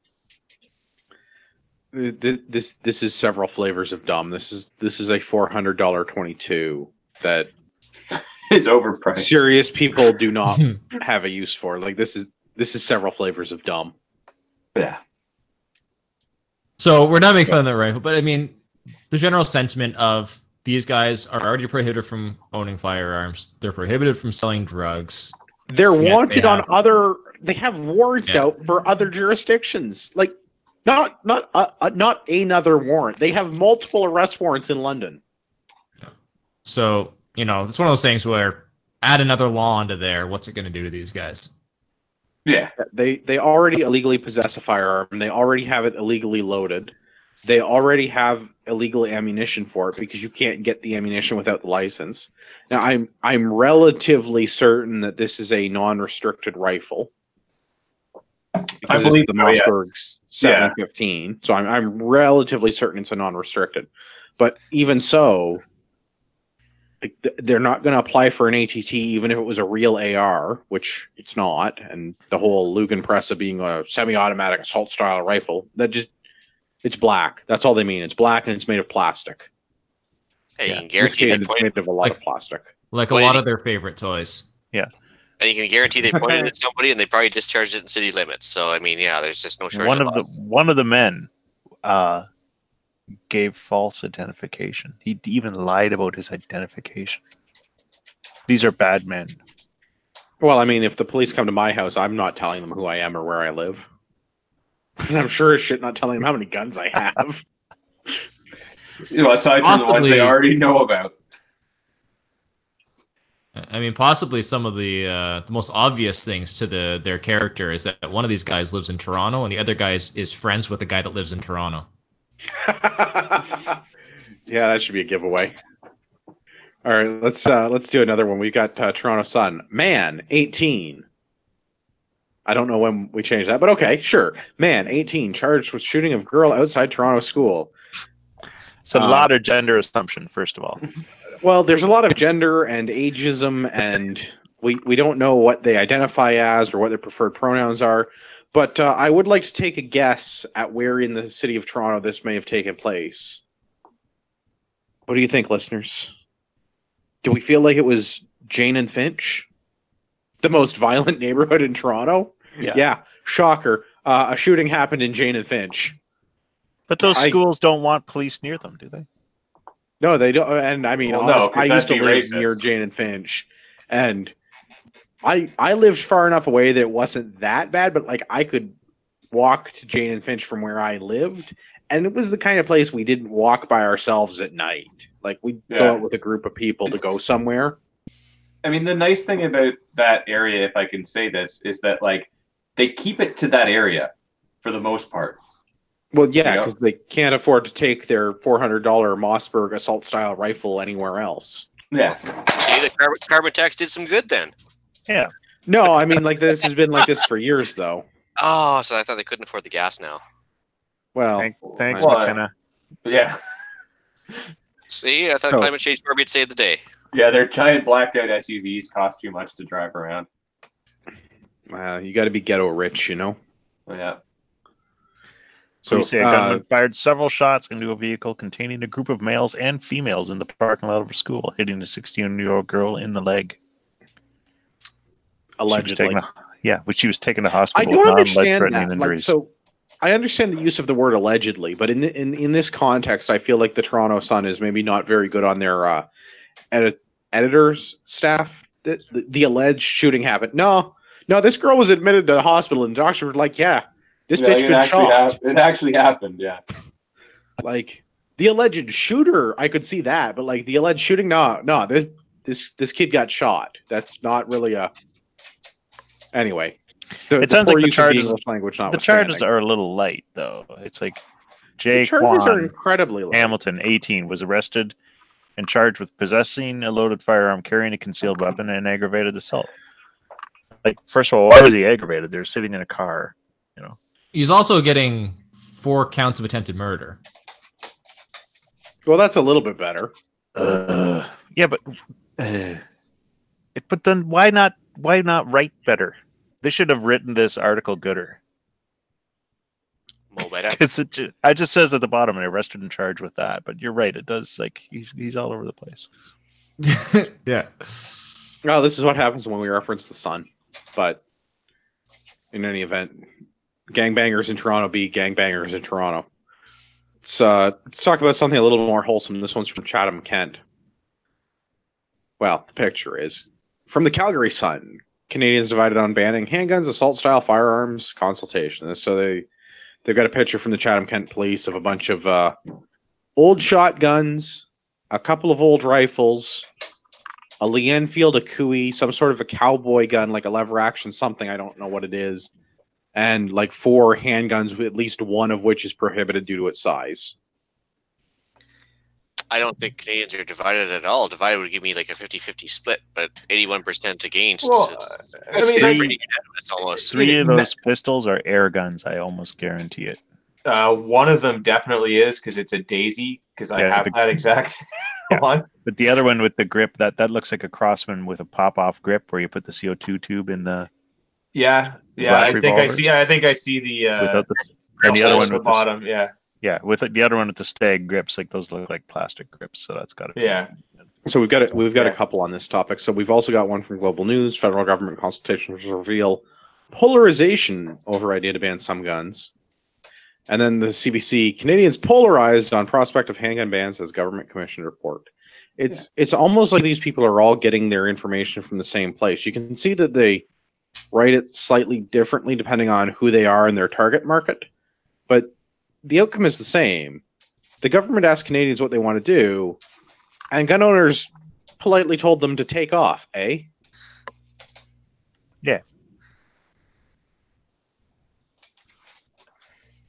This is several flavors of dumb. This is a $400 22 that It's overpriced. serious people do not have a use for. Like this is several flavors of dumb. Yeah. So we're not making fun of that rifle, but I mean, the general sentiment of these guys are already prohibited from owning firearms. They're prohibited from selling drugs. They're Yeah, wanted they on have- other. They have warrants Yeah. out for other jurisdictions. Like not another warrant. They have multiple arrest warrants in London. So, you know, it's one of those things where add another law onto there. What's it going to do to these guys? Yeah. They already illegally possess a firearm. They already have it illegally loaded. They already have illegal ammunition for it because you can't get the ammunition without the license. Now, I'm relatively certain that this is a non-restricted rifle. I Because believe it's the so, yeah. Mossberg's 715. So I'm relatively certain it's a non-restricted. But even so, like, they're not going to apply for an ATT even if it was a real AR, which it's not. And the whole Lugenpresse being a semi-automatic assault-style rifle, it's black. That's all they mean. It's black and it's made of plastic. Hey, Yeah. you can In this guarantee case, they it's pointed, made of a lot of plastic. Like a Wait. lot of their favorite toys. and you can guarantee they pointed at somebody and they probably discharged it in city limits. So I mean, yeah, there's just no shortage One of the men gave false identification. He even lied about his identification. These are bad men. Well, I mean, if the police come to my house, I'm not telling them who I am or where I live. And I'm sure as shit not telling them how many guns I have. Aside from the ones they Possibly- already know about. I mean, possibly some of the most obvious things to their character is that one of these guys lives in Toronto and the other guy is friends with the guy that lives in Toronto. Yeah, that should be a giveaway. All right, let's do another one. We got Toronto Sun. Man, 18. I don't know when we changed that, but okay, sure. Man, 18, charged with shooting of girl outside Toronto school. It's a lot of gender assumption, first of all. Well, there's a lot of gender and ageism, and we don't know what they identify as or what their preferred pronouns are. But I would like to take a guess at where in the city of Toronto this may have taken place. What do you think, listeners? Do we feel like it was Jane and Finch? The most violent neighborhood in Toronto? Yeah. Shocker. A shooting happened in Jane and Finch. But those I- schools don't want police near them, do they? No, they don't. And I mean, Well, no, honestly, 'cause I used to that'd be live racist. near Jane and Finch, and I lived far enough away that it wasn't that bad. But like, I could walk to Jane and Finch from where I lived, and it was the kind of place we didn't walk by ourselves at night. Like, we'd go Yeah. out with a group of people to go somewhere. I mean, the nice thing about that area, if I can say this, is that like they keep it to that area for the most part. Well, yeah, Yeah. because they can't afford to take their $400 Mossberg assault-style rifle anywhere else. Yeah. See, the carbon tax did some good then. Yeah. No, I mean, like, this has been like this for years, though. Oh, so I thought they couldn't afford the gas now. Well, Thanks, Well, McKenna. Yeah. See, I thought So- climate change Barbie would save the day. Yeah, their giant blacked out SUVs cost too much to drive around. you got to be ghetto rich, you know? Yeah. So, Police say a gunman fired several shots into a vehicle containing a group of males and females in the parking lot of a school, hitting a 16-year-old girl in the leg. allegedly. Which she was taken to I hospital don't with understand non-life-threatening that. Like, injuries. so, I understand the use of the word allegedly, but in this context, I feel like the Toronto Sun is maybe not very good on their editors staff. The alleged shooting happened. No, this girl was admitted to the hospital, and the doctors were like, "Yeah, This Yeah, bitch been shot. It actually happened. Yeah. Like the alleged shooter, I could see that, but like the alleged shooting, no, this kid got shot. That's not really a. Anyway, It sounds like poor the use of charges. English language The notwithstanding. charges are a little light, though. It's like The Jay charges are Kwan incredibly low. Hamilton, 18, was arrested and charged with possessing a loaded firearm, carrying a concealed weapon, and aggravated assault. Like, first of all, why was he aggravated? They're sitting in a car, you know. He's also getting 4 counts of attempted murder. Well, that's a little bit better. Yeah, but but then why not write better? They should have written this article gooder. Mo better. It just says at the bottom, and arrested and charged with that. But you're right; it does. Like he's all over the place. Yeah. Oh, this is what happens when we reference the sun. But in any event, gangbangers in Toronto beat gangbangers in Toronto. Let's talk about something a little more wholesome. This one's from Chatham, Kent. Well, the picture is from the Calgary Sun. Canadians divided on banning handguns, assault-style firearms, consultation. So they've got a picture from the Chatham, Kent police of a bunch of old shotguns, a couple of old rifles, a Lee Enfield, a Cooey, some sort of a cowboy gun, like a lever action something. I don't know what it is. And like 4 handguns, at least one of which is prohibited due to its size. I don't think Canadians are divided at all. Divided would give me like a 50-50 split, but 81% against. Well, it's I mean, pretty unanimous almost. 3 of those pistols are air guns. I almost guarantee it. One of them definitely is because it's a Daisy. Because I have that exact one. But the other one with the grip that looks like a Crossman with a pop-off grip, where you put the CO2 tube in the. Yeah. I think I see the. Without and the other one at the bottom. Yeah, with the other one with the stag grips, like those look like plastic grips, so that's got to be. Yeah. So we've got a couple on this topic. So we've also got one from Global News. Federal government consultations reveal polarization over idea to ban some guns. And then the CBC, Canadians polarized on prospect of handgun bans as government commission report. It's almost like these people are all getting their information from the same place. You can see that they write it slightly differently depending on who they are in their target market, but the outcome is the same. The government asked Canadians what they want to do, and gun owners politely told them to take off, eh? Yeah.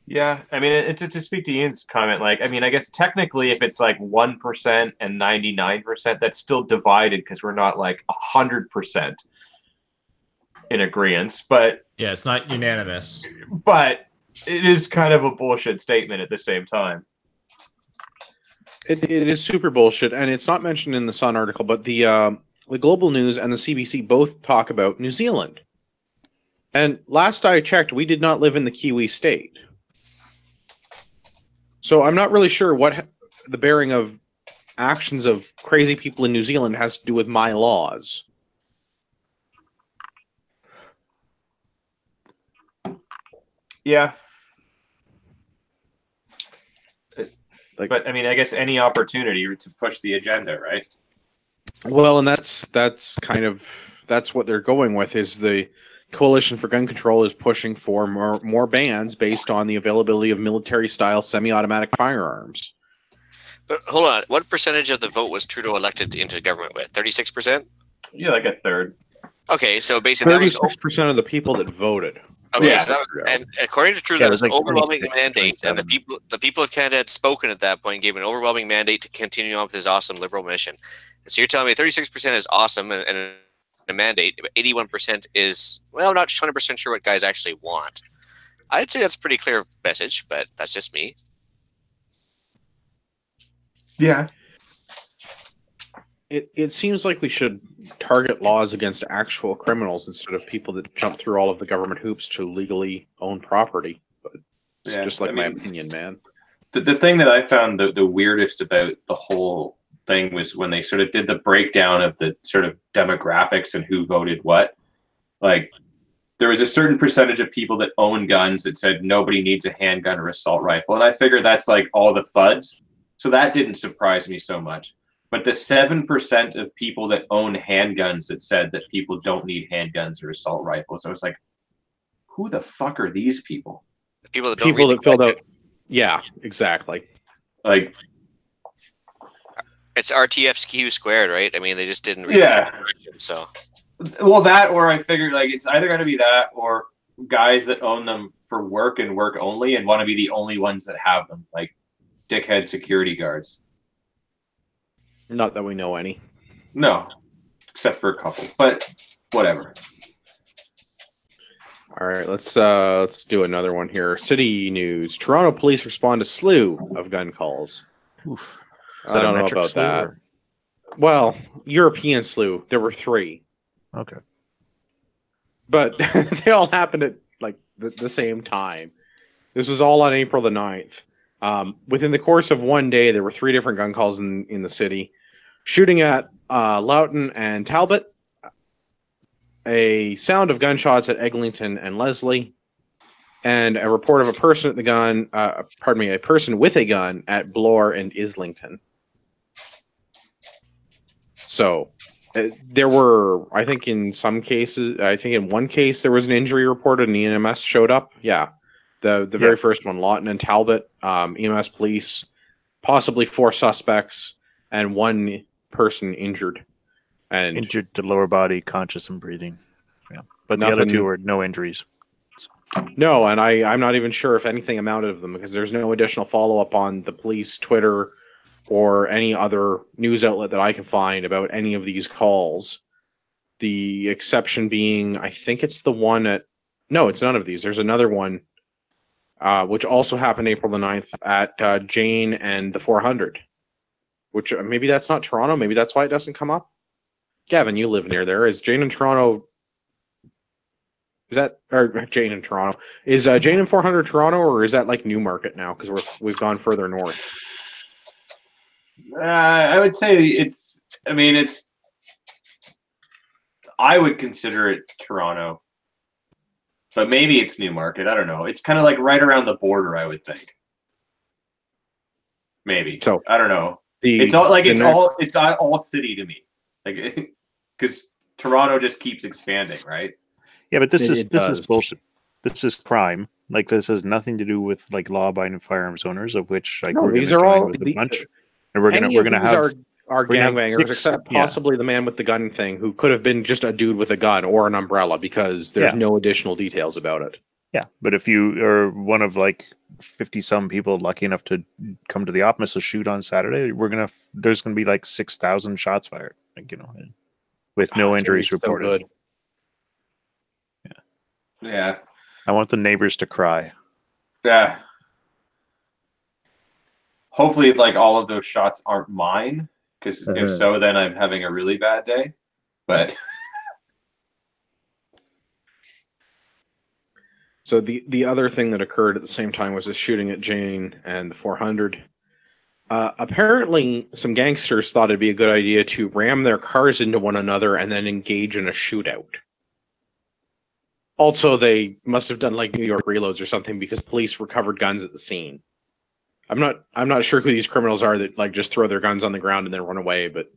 Yeah, I mean, to speak to Ian's comment, like, I mean, I guess technically if it's like 1% and 99%, that's still divided because we're not like 100% in agreement. But Yeah, it's not unanimous. But it is kind of a bullshit statement at the same time. It is super bullshit, and it's not mentioned in the Sun article, but the Global News and the CBC both talk about New Zealand. And last I checked, we did not live in the Kiwi state. So I'm not really sure what the bearing of actions of crazy people in New Zealand has to do with my laws. Yeah. Like, but I mean, I guess any opportunity to push the agenda, right? Well, and that's what they're going with. Is the Coalition for Gun Control is pushing for more bans based on the availability of military-style semi-automatic firearms. But hold on, what percentage of the vote was Trudeau elected into government with? 36%? Yeah, like a third. Okay, so basically 36% of the people that voted. Okay, Yeah. so and according to Trudeau, that was an like overwhelming 26, mandate, and 27. the people of Canada had spoken at that point, gave an overwhelming mandate to continue on with his awesome liberal mission. And so you're telling me 36% is awesome and a mandate, but 81% is, well, I'm not 100% sure what guys actually want. I'd say that's a pretty clear message, but that's just me. Yeah. It seems like we should target laws against actual criminals instead of people that jump through all of the government hoops to legally own property. But it's just like my opinion, man. The thing that I found the weirdest about the whole thing was when they sort of did the breakdown of the sort of demographics and who voted what. Like, there was a certain percentage of people that own guns that said nobody needs a handgun or assault rifle. And I figured that's like all the thuds. So that didn't surprise me so much. But the 7% of people that own handguns that said that people don't need handguns or assault rifles, I was like, who the fuck are these people? The people that don't People read that filled out. Yeah, exactly. Like, it's RTFQ squared, right? I mean, they just didn't read Yeah. the question, so well, that, or I figured like it's either going to be that or guys that own them for work and work only and want to be the only ones that have them, like dickhead security guards. Not that we know any. No, except for a couple, but whatever. All right, let's do another one here. City news: Toronto police respond to slew of gun calls. Oof. Is I that a don't know metric about slew, that. or- Well, European slew. There were 3, Okay. but they all happened at like the same time. This was all on April the 9th. Within the course of one day, there were 3 different gun calls in the city, shooting at Loughton and Talbot. A sound of gunshots at Eglinton and Leslie, and a report of a person at the gun. A person with a gun at Bloor and Islington. So there were, I think, in some cases, I think in one case there was an injury reported and EMS showed up. Yeah, the very first one, Lawton and Talbot, EMS police, possibly 4 suspects and 1 person injured. And Injured to lower body, conscious and breathing. Yeah, but the other Nothing- 2 were no injuries. no, and I'm not even sure if anything amounted of them because there's no additional follow up on the police Twitter or any other news outlet that I can find about any of these calls. The exception being, I think it's the one at no, it's none of these. There's another one which also happened April the 9th at Jane and the 400. Which maybe that's not Toronto. Maybe that's why it doesn't come up. Gavin, you live near there. Is Jane in Toronto? Is that or Jane in Toronto? Is Jane in 400 Toronto, or is that like Newmarket now? Because we've gone further north. I would say it's. I mean, it's. I would consider it Toronto, but maybe it's Newmarket. I don't know. It's kind of like right around the border, I would think. Maybe. So I don't know. the It's all like the it's all city to me, like because Toronto just keeps expanding, right? Yeah, but this It is does. bullshit. This is crime. Like, this has nothing to do with like law-abiding firearms owners, of which like No, we're these gonna are join all with a the- bunch, and we're gonna any of have these are we're gonna have gangbangers, 6 except yeah. possibly the man with the gun thing, who could have been just a dude with a gun or an umbrella, because there's Yeah. no additional details about it. Yeah, but if you are one of like 50-some people lucky enough to come to the optimist to shoot on Saturday, there's gonna be like 6,000 shots fired, like, you know, with no Oh, injuries it's so reported. good. Yeah. I want the neighbors to cry. Yeah. Hopefully, like all of those shots aren't mine, because if so, then I'm having a really bad day. But So the other thing that occurred at the same time was a shooting at Jane and the 400. Apparently, some gangsters thought it'd be a good idea to ram their cars into one another and then engage in a shootout. Also, they must have done like New York reloads or something, because police recovered guns at the scene. I'm not sure who these criminals are that like just throw their guns on the ground and then run away, but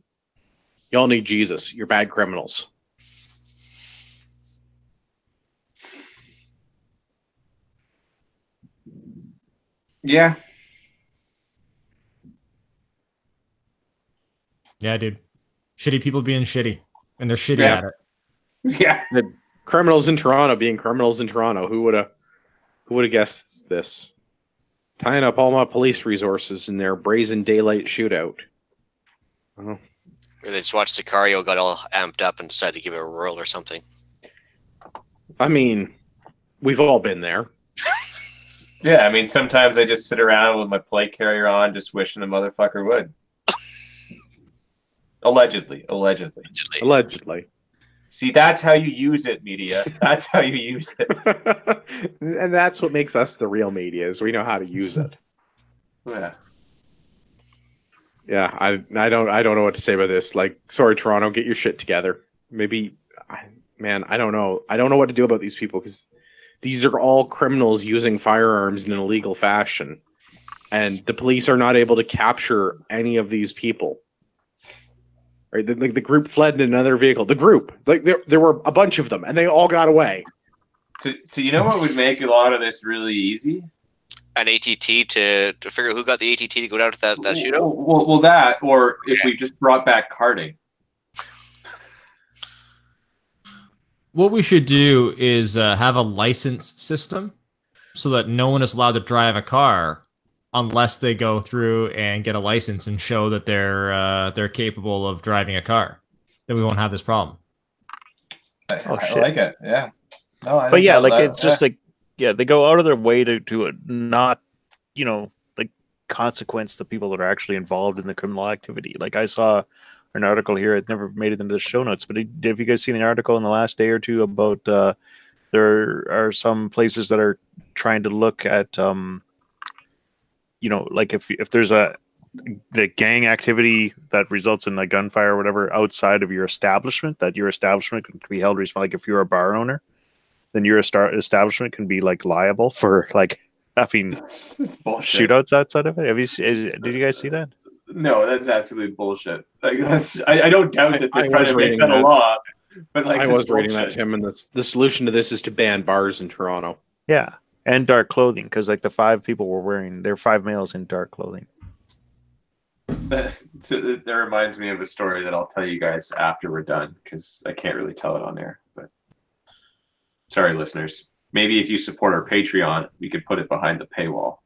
y'all need Jesus. You're bad criminals. yeah, Yeah, dude. Shitty people being shitty, and they're shitty Yeah. at it. yeah, Criminals in Toronto being criminals in Toronto. Who would have guessed this? Tying up all my police resources in their brazen daylight shootout. Oh. Or they just watched Sicario, got all amped up, and decided to give it a whirl or something. I mean, we've all been there. yeah. I mean, sometimes I just sit around with my plate carrier on, just wishing the motherfucker would. Allegedly. Allegedly. See, that's how you use it, media. That's how you use it. And that's what makes us the real media, is we know how to use it. Yeah. Yeah, I don't know what to say about this. Like, sorry, Toronto, get your shit together. Maybe, man, I don't know. I don't know what to do about these people, because these are all criminals using firearms in an illegal fashion, and the police are not able to capture any of these people. Right? The group fled in another vehicle. The group, like there were a bunch of them, and they all got away. So you know what would make a lot of this really easy? An ATT to figure out who got the ATT to go down to that shootout. Well, that, or if we just brought back karting. What we should do is have a license system so that no one is allowed to drive a car unless they go through and get a license and show that they're capable of driving a car. Then we won't have this problem. I like it. Yeah. No, I But yeah, think like it's just like they go out of their way to not, like consequence the people that are actually involved in the criminal activity. Like I saw an article here, it never made it into the show notes, but have you guys seen an article in the last day or two about there are some places that are trying to look at like if there's the gang activity that results in like gunfire or whatever outside of your establishment, that your establishment can be held responsible. Like if you're a bar owner, then your establishment can be like liable for like having shootouts outside of it. Did you guys see that? No, that's absolute bullshit. Like I don't doubt that they're trying to make that a law, but like I was reading that, Tim, and the solution to this is to ban bars in Toronto. Yeah, and dark clothing, because like the 5 people were wearing, they're 5 males in dark clothing. That reminds me of a story that I'll tell you guys after we're done, because I can't really tell it on air. But sorry, listeners. Maybe if you support our Patreon, we could put it behind the paywall.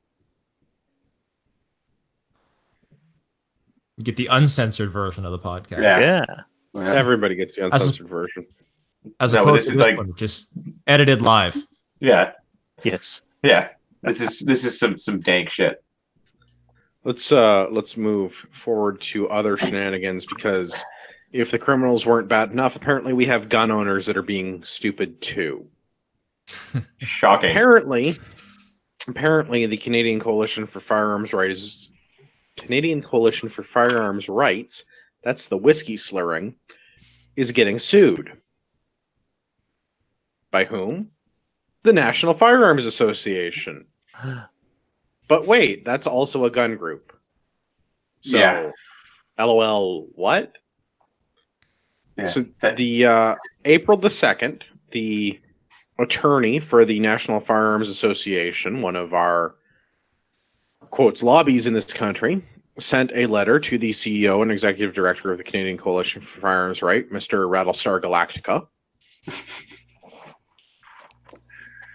You get the uncensored version of the podcast. Yeah. Everybody gets the uncensored version. As opposed to this one, just edited live. Yeah. Yes. Yeah. This is some dank shit. Let's move forward to other shenanigans, because if the criminals weren't bad enough, apparently we have gun owners that are being stupid too. Shocking. Apparently the Canadian Coalition for Firearms Rights, that's the whiskey slurring, is getting sued. By whom? The National Firearms Association. But wait, that's also a gun group. So, yeah. LOL, what? Yeah. So the April the 2nd, the attorney for the National Firearms Association, one of our quotes lobbies in this country, sent a letter to the CEO and executive director of the Canadian Coalition for Firearms Right, Mr. Rattlestar Galactica,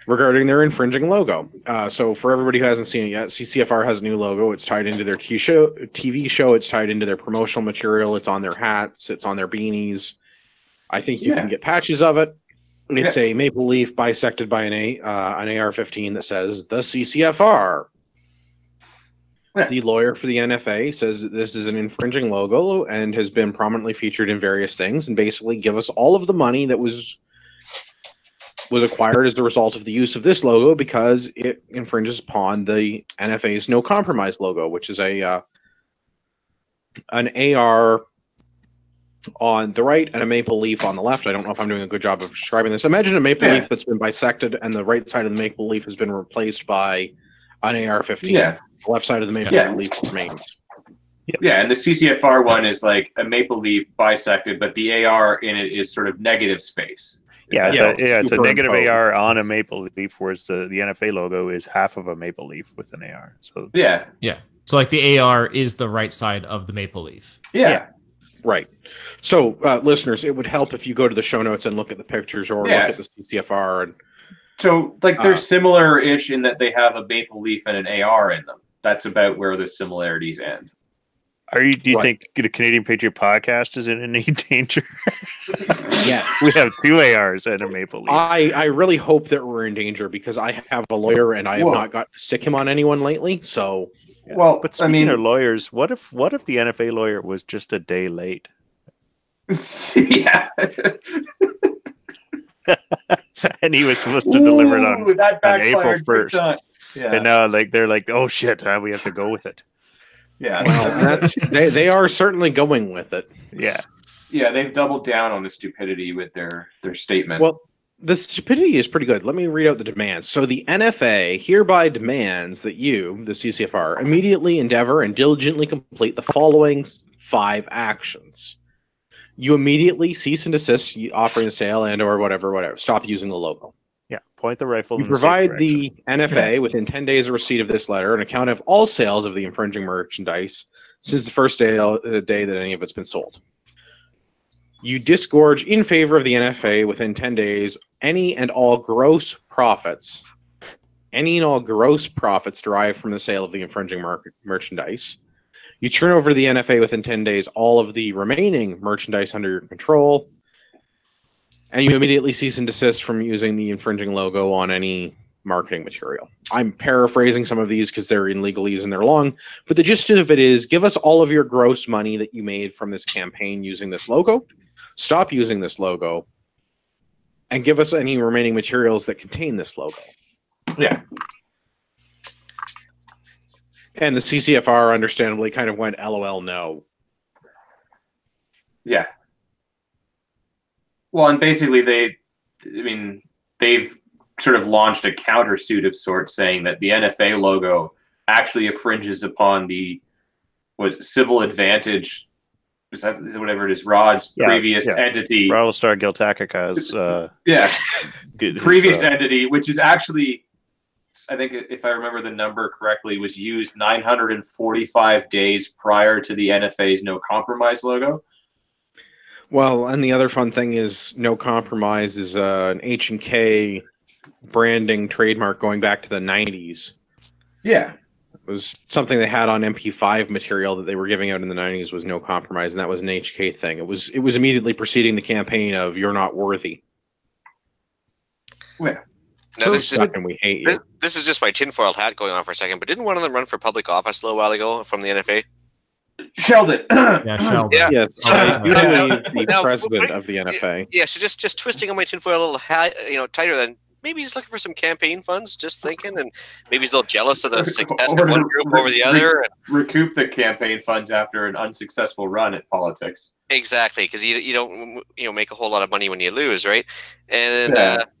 regarding their infringing logo. So for everybody who hasn't seen it yet, CCFR has a new logo. It's tied into their TV show. It's tied into their promotional material. It's on their hats. It's on their beanies. I think you can get patches of it. It's a maple leaf bisected by an AR-15 that says the CCFR. Yeah. The lawyer for the NFA says that this is an infringing logo and has been prominently featured in various things, and basically give us all of the money that was acquired as the result of the use of this logo, because it infringes upon the NFA's no compromise logo, which is an AR on the right and a maple leaf on the left. I don't know if I'm doing a good job of describing this. Imagine a maple leaf that's been bisected, and the right side of the maple leaf has been replaced by an AR-15. Yeah. The left side of the maple leaf remains. Yeah, and the CCFR one is like a maple leaf bisected, but the AR in it is sort of negative space. It's a negative AR on a maple leaf, whereas the NFA logo is half of a maple leaf with an AR. So yeah. So like the AR is the right side of the maple leaf. Yeah. Right. So listeners, it would help if you go to the show notes and look at the pictures or look at the CCFR. And so like they're similar-ish in that they have a maple leaf and an AR in them. That's about where the similarities end. Do you think the Canadian Patriot podcast is in any danger? Yeah, we have 2 ARs and a maple leaf. I really hope that we're in danger, because I have a lawyer and I have not got to stick him on anyone lately. So, well, but speaking of lawyers, what if the NFA lawyer was just a day late? Yeah. And he was supposed to deliver it on April 1st. Yeah. And now they're like, oh shit, we have to go with it. Yeah. Well, they are certainly going with it. Yeah. Yeah, they've doubled down on the stupidity with their statement. Well, the stupidity is pretty good. Let me read out the demands. So the NFA hereby demands that you, the CCFR, immediately endeavor and diligently complete the following 5 actions. You immediately cease and desist offering the sale and or whatever. Stop using the logo. Yeah. Point the rifle. You in the safe provide direction. the NFA within 10 days of receipt of this letter an account of all sales of the infringing merchandise since the first day that any of it's been sold. You disgorge in favor of the NFA within 10 days any and all gross profits. Any and all gross profits derived from the sale of the infringing merchandise. You turn over to the NFA within 10 days all of the remaining merchandise under your control. And you immediately cease and desist from using the infringing logo on any marketing material. I'm paraphrasing some of these because they're in legalese and they're long, but the gist of it is give us all of your gross money that you made from this campaign using this logo, stop using this logo, and give us any remaining materials that contain this logo. Yeah. And the CCFR understandably kind of went LOL no. Yeah. Well, and basically they've sort of launched a countersuit of sorts saying that the NFA logo actually infringes upon the civil advantage. Is that whatever it is? Rod's previous entity. Rattlestar Giltacaca's previous entity, which is actually, I think if I remember the number correctly, was used 945 days prior to the NFA's No Compromise logo. Well, and the other fun thing is No Compromise is an H&K branding trademark going back to the 90s. Yeah. It was something they had on MP5 material that they were giving out in the 90s was No Compromise, and that was an HK thing. It was immediately preceding the campaign of You're Not Worthy. Yeah. Now, this is just my tinfoil hat going on for a second, but didn't one of them run for public office a little while ago from the NFA? Sheldon. Yeah, Sheldon. Yeah, usually the president of the NFA. Yeah, so just twisting on my tinfoil a little hat, tighter than maybe he's looking for some campaign funds, just thinking, and maybe he's a little jealous of the success of one group over the other. Recoup the campaign funds after an unsuccessful run at politics. Exactly, because you don't make a whole lot of money when you lose, right? And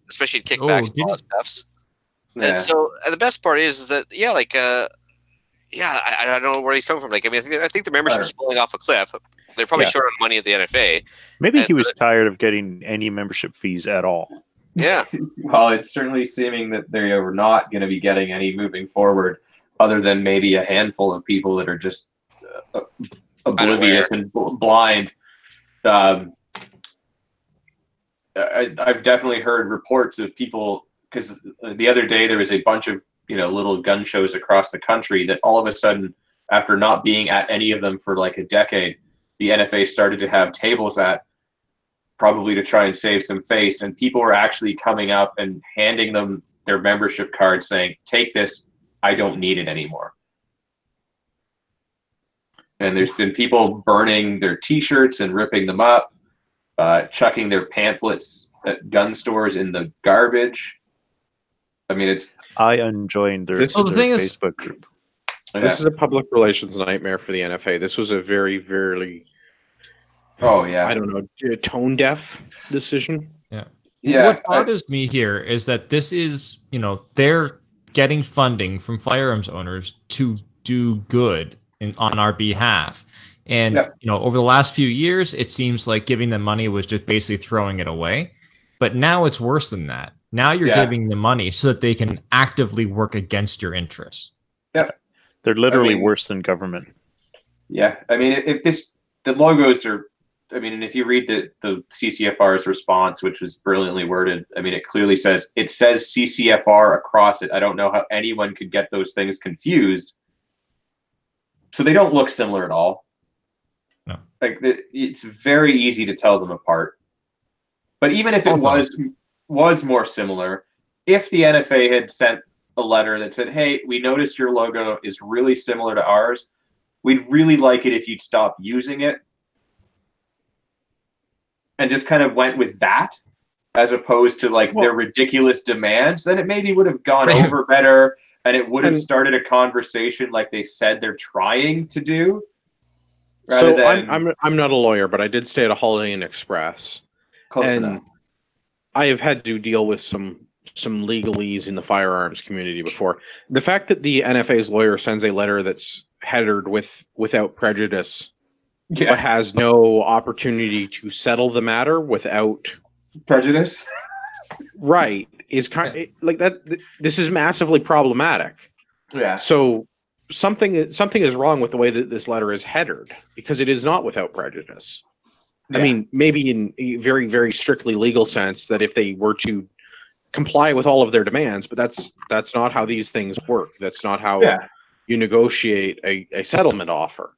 especially kickbacks and all that stuff. Yeah. And so the best part is that I don't know where he's coming from. I think the membership's falling off a cliff. They're probably short on money at the NFA. Maybe he was tired of getting any membership fees at all. Yeah. Well, it's certainly seeming that they are not going to be getting any moving forward, other than maybe a handful of people that are just oblivious and blind. I've definitely heard reports of people, because the other day there was a bunch of little gun shows across the country that all of a sudden, after not being at any of them for like a decade, the NFA started to have tables at, probably to try and save some face, and people were actually coming up and handing them their membership card saying, take this, I don't need it anymore. And there's been people burning their t-shirts and ripping them up, chucking their pamphlets at gun stores in the garbage. I mean, I joined their Facebook group. This is a public relations nightmare for the NFA. This was a very, very, I don't know, tone deaf decision. Yeah. What bothers me here is that this is, they're getting funding from firearms owners to do good on our behalf. And, over the last few years, it seems like giving them money was just basically throwing it away. But now it's worse than that. Now you're giving them money so that they can actively work against your interests. Yeah. They're literally worse than government. Yeah. I mean, the logos are, and if you read the CCFR's response, which was brilliantly worded, it clearly says CCFR across it. I don't know how anyone could get those things confused. So they don't look similar at all. No. It's very easy to tell them apart. But even if it was more similar, if the NFA had sent a letter that said, hey, we noticed your logo is really similar to ours, we'd really like it if you'd stop using it, and just kind of went with that, as opposed to their ridiculous demands, then it maybe would have gone over better, and it would have started a conversation like they said they're trying to do. I'm not a lawyer, but I did stay at a Holiday Inn Express. Close enough. I have had to deal with some legalese in the firearms community before. The fact that the NFA's lawyer sends a letter that's headed without prejudice, but has no opportunity to settle the matter without prejudice, right, is like that. This is massively problematic. Yeah. So something is wrong with the way that this letter is headed, because it is not without prejudice. I mean, maybe in a very, very strictly legal sense, that if they were to comply with all of their demands, but that's not how these things work. That's not how you negotiate a settlement offer.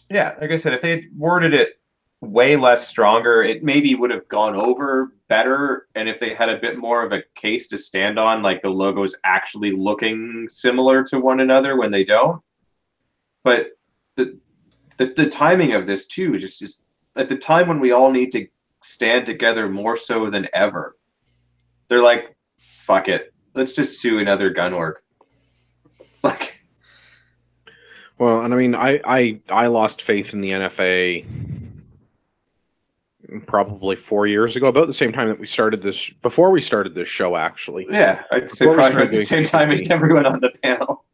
Yeah, like I said, if they had worded it way less stronger, it maybe would have gone over better. And if they had a bit more of a case to stand on, like the logos actually looking similar to one another when they don't. But the timing of this too, just at the time when we all need to stand together more so than ever, they're like, fuck it, let's just sue another gun org. Like, well, and I mean, I lost faith in the NFA probably 4 years ago, about the same time that we started this, before we started this show, actually. Yeah, I'd say probably at the same time as everyone on the panel.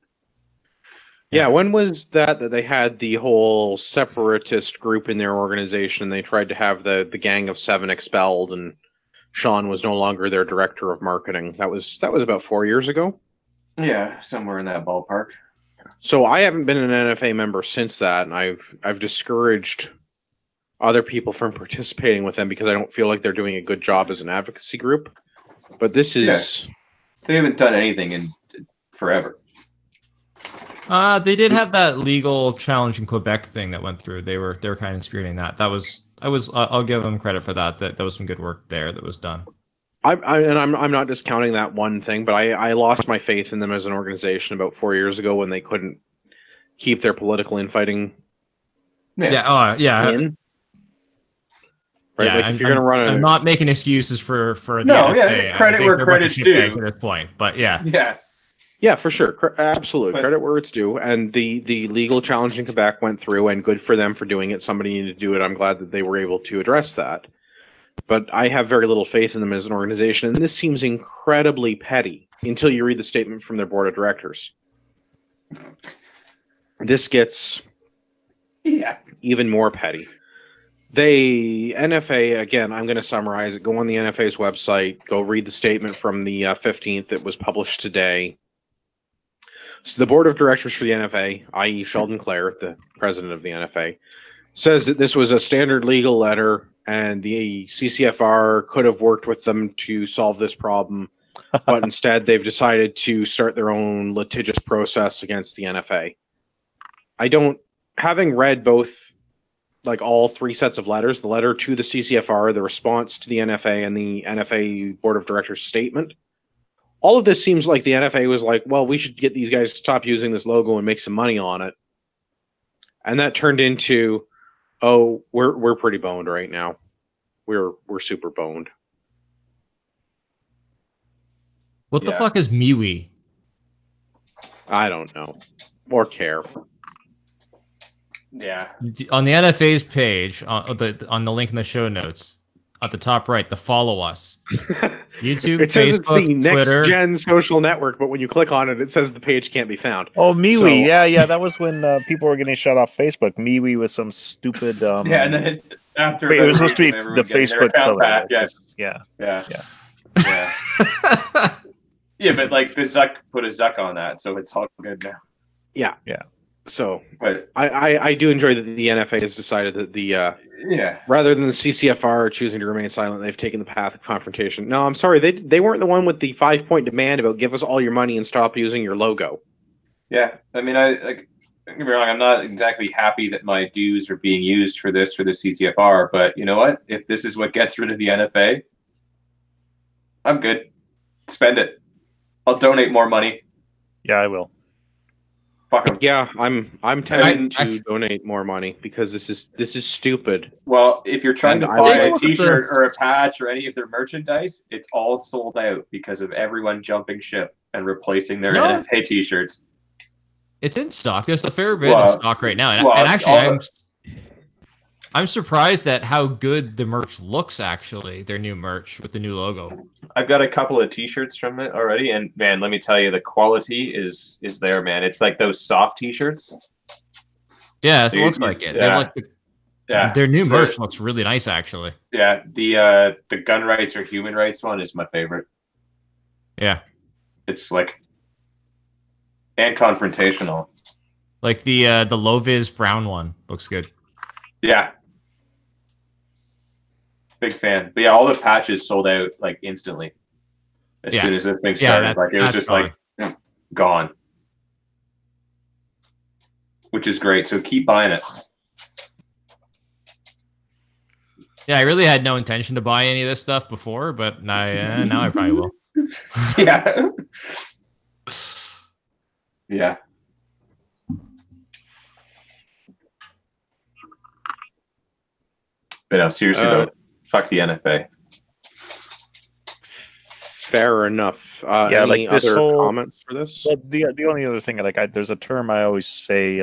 Yeah, when was that they had the whole separatist group in their organization? They tried to have the Gang of Seven expelled, and Sean was no longer their director of marketing. That was about 4 years ago. Yeah, somewhere in that ballpark. So I haven't been an NFA member since that, and I've discouraged other people from participating with them because I don't feel like they're doing a good job as an advocacy group. But this is they haven't done anything in forever. They did have that legal challenge in Quebec thing that went through. They were kind of spearheading that. I'll give them credit for that. That was some good work there that was done. I'm not discounting that one thing, but I lost my faith in them as an organization about 4 years ago when they couldn't keep their political infighting. In. Right, yeah, like if you're going to run I'm not making excuses for the NFA. Yeah, credit where credit's due at this point, but yeah, for sure, absolute credit where it's due. And the legal challenge in Quebec went through, and good for them for doing it. Somebody needed to do it. I'm glad that they were able to address that. But I have very little faith in them as an organization, and this seems incredibly petty until you read the statement from their board of directors. This gets even more petty. NFA, again, I'm going to summarize it. Go on the NFA's website. Go read the statement from the 15th that was published today. So the board of directors for the NFA, i.e. Sheldon Clare, the president of the NFA, says that this was a standard legal letter and the CCFR could have worked with them to solve this problem, but instead they've decided to start their own litigious process against the NFA. Having read both, like all three sets of letters, the letter to the CCFR, the response to the NFA, and the NFA board of directors statement, all of this seems like the NFA was like, well, we should get these guys to stop using this logo and make some money on it. And that turned into, oh, we're pretty boned right now. We're super boned. What the fuck is MeWe? I don't know. Or care. Yeah. On the NFA's page, on the link in the show notes, at the top right, the follow us. YouTube, it says Facebook, it's the Twitter. next gen social network, but when you click on it, it says the page can't be found. Oh, MeWe. Yeah. That was when people were getting shut off Facebook. MeWe was some stupid. And then after it was supposed to be the Facebook color. Yeah, but like the Zuck put a Zuck on that, so it's all good now. Yeah. So, but I do enjoy that the NFA has decided that rather than the CCFR choosing to remain silent, they've taken the path of confrontation. No, I'm sorry, they weren't the one with the 5-point demand about give us all your money and stop using your logo. Yeah, I mean, don't get me wrong, I'm not exactly happy that my dues are being used for the CCFR, but you know what? If this is what gets rid of the NFA, I'm good. Spend it. I'll donate more money. Yeah, I will. Fuck 'em. Yeah, I'm tempted to donate more money because this is stupid. Well, if you're trying to buy a T-shirt or a patch or any of their merchandise, it's all sold out because of everyone jumping ship and replacing their NFA T-shirts. It's in stock. There's a fair bit in stock right now, and actually, I'm surprised at how good the merch looks. Actually, their new merch with the new logo. I've got a couple of T-shirts from it already, and man, let me tell you, the quality is there, man. It's like those soft T-shirts. Yeah, it looks like it. Yeah. They're like their new merch looks really nice, actually. Yeah, the gun rights or human rights one is my favorite. Yeah. It's like and confrontational. Like the low-vis brown one looks good. Yeah. Big fan. But yeah, all the patches sold out like instantly. As soon as the thing started. Like it was just gone. like gone. Which is great. So keep buying it. Yeah, I really had no intention to buy any of this stuff before, but now I probably will. Yeah. Yeah. But no, seriously though, fuck the NFA. Fair enough. Yeah, any like this other whole- comments for this? Well, the only other thing, there's a term I always say,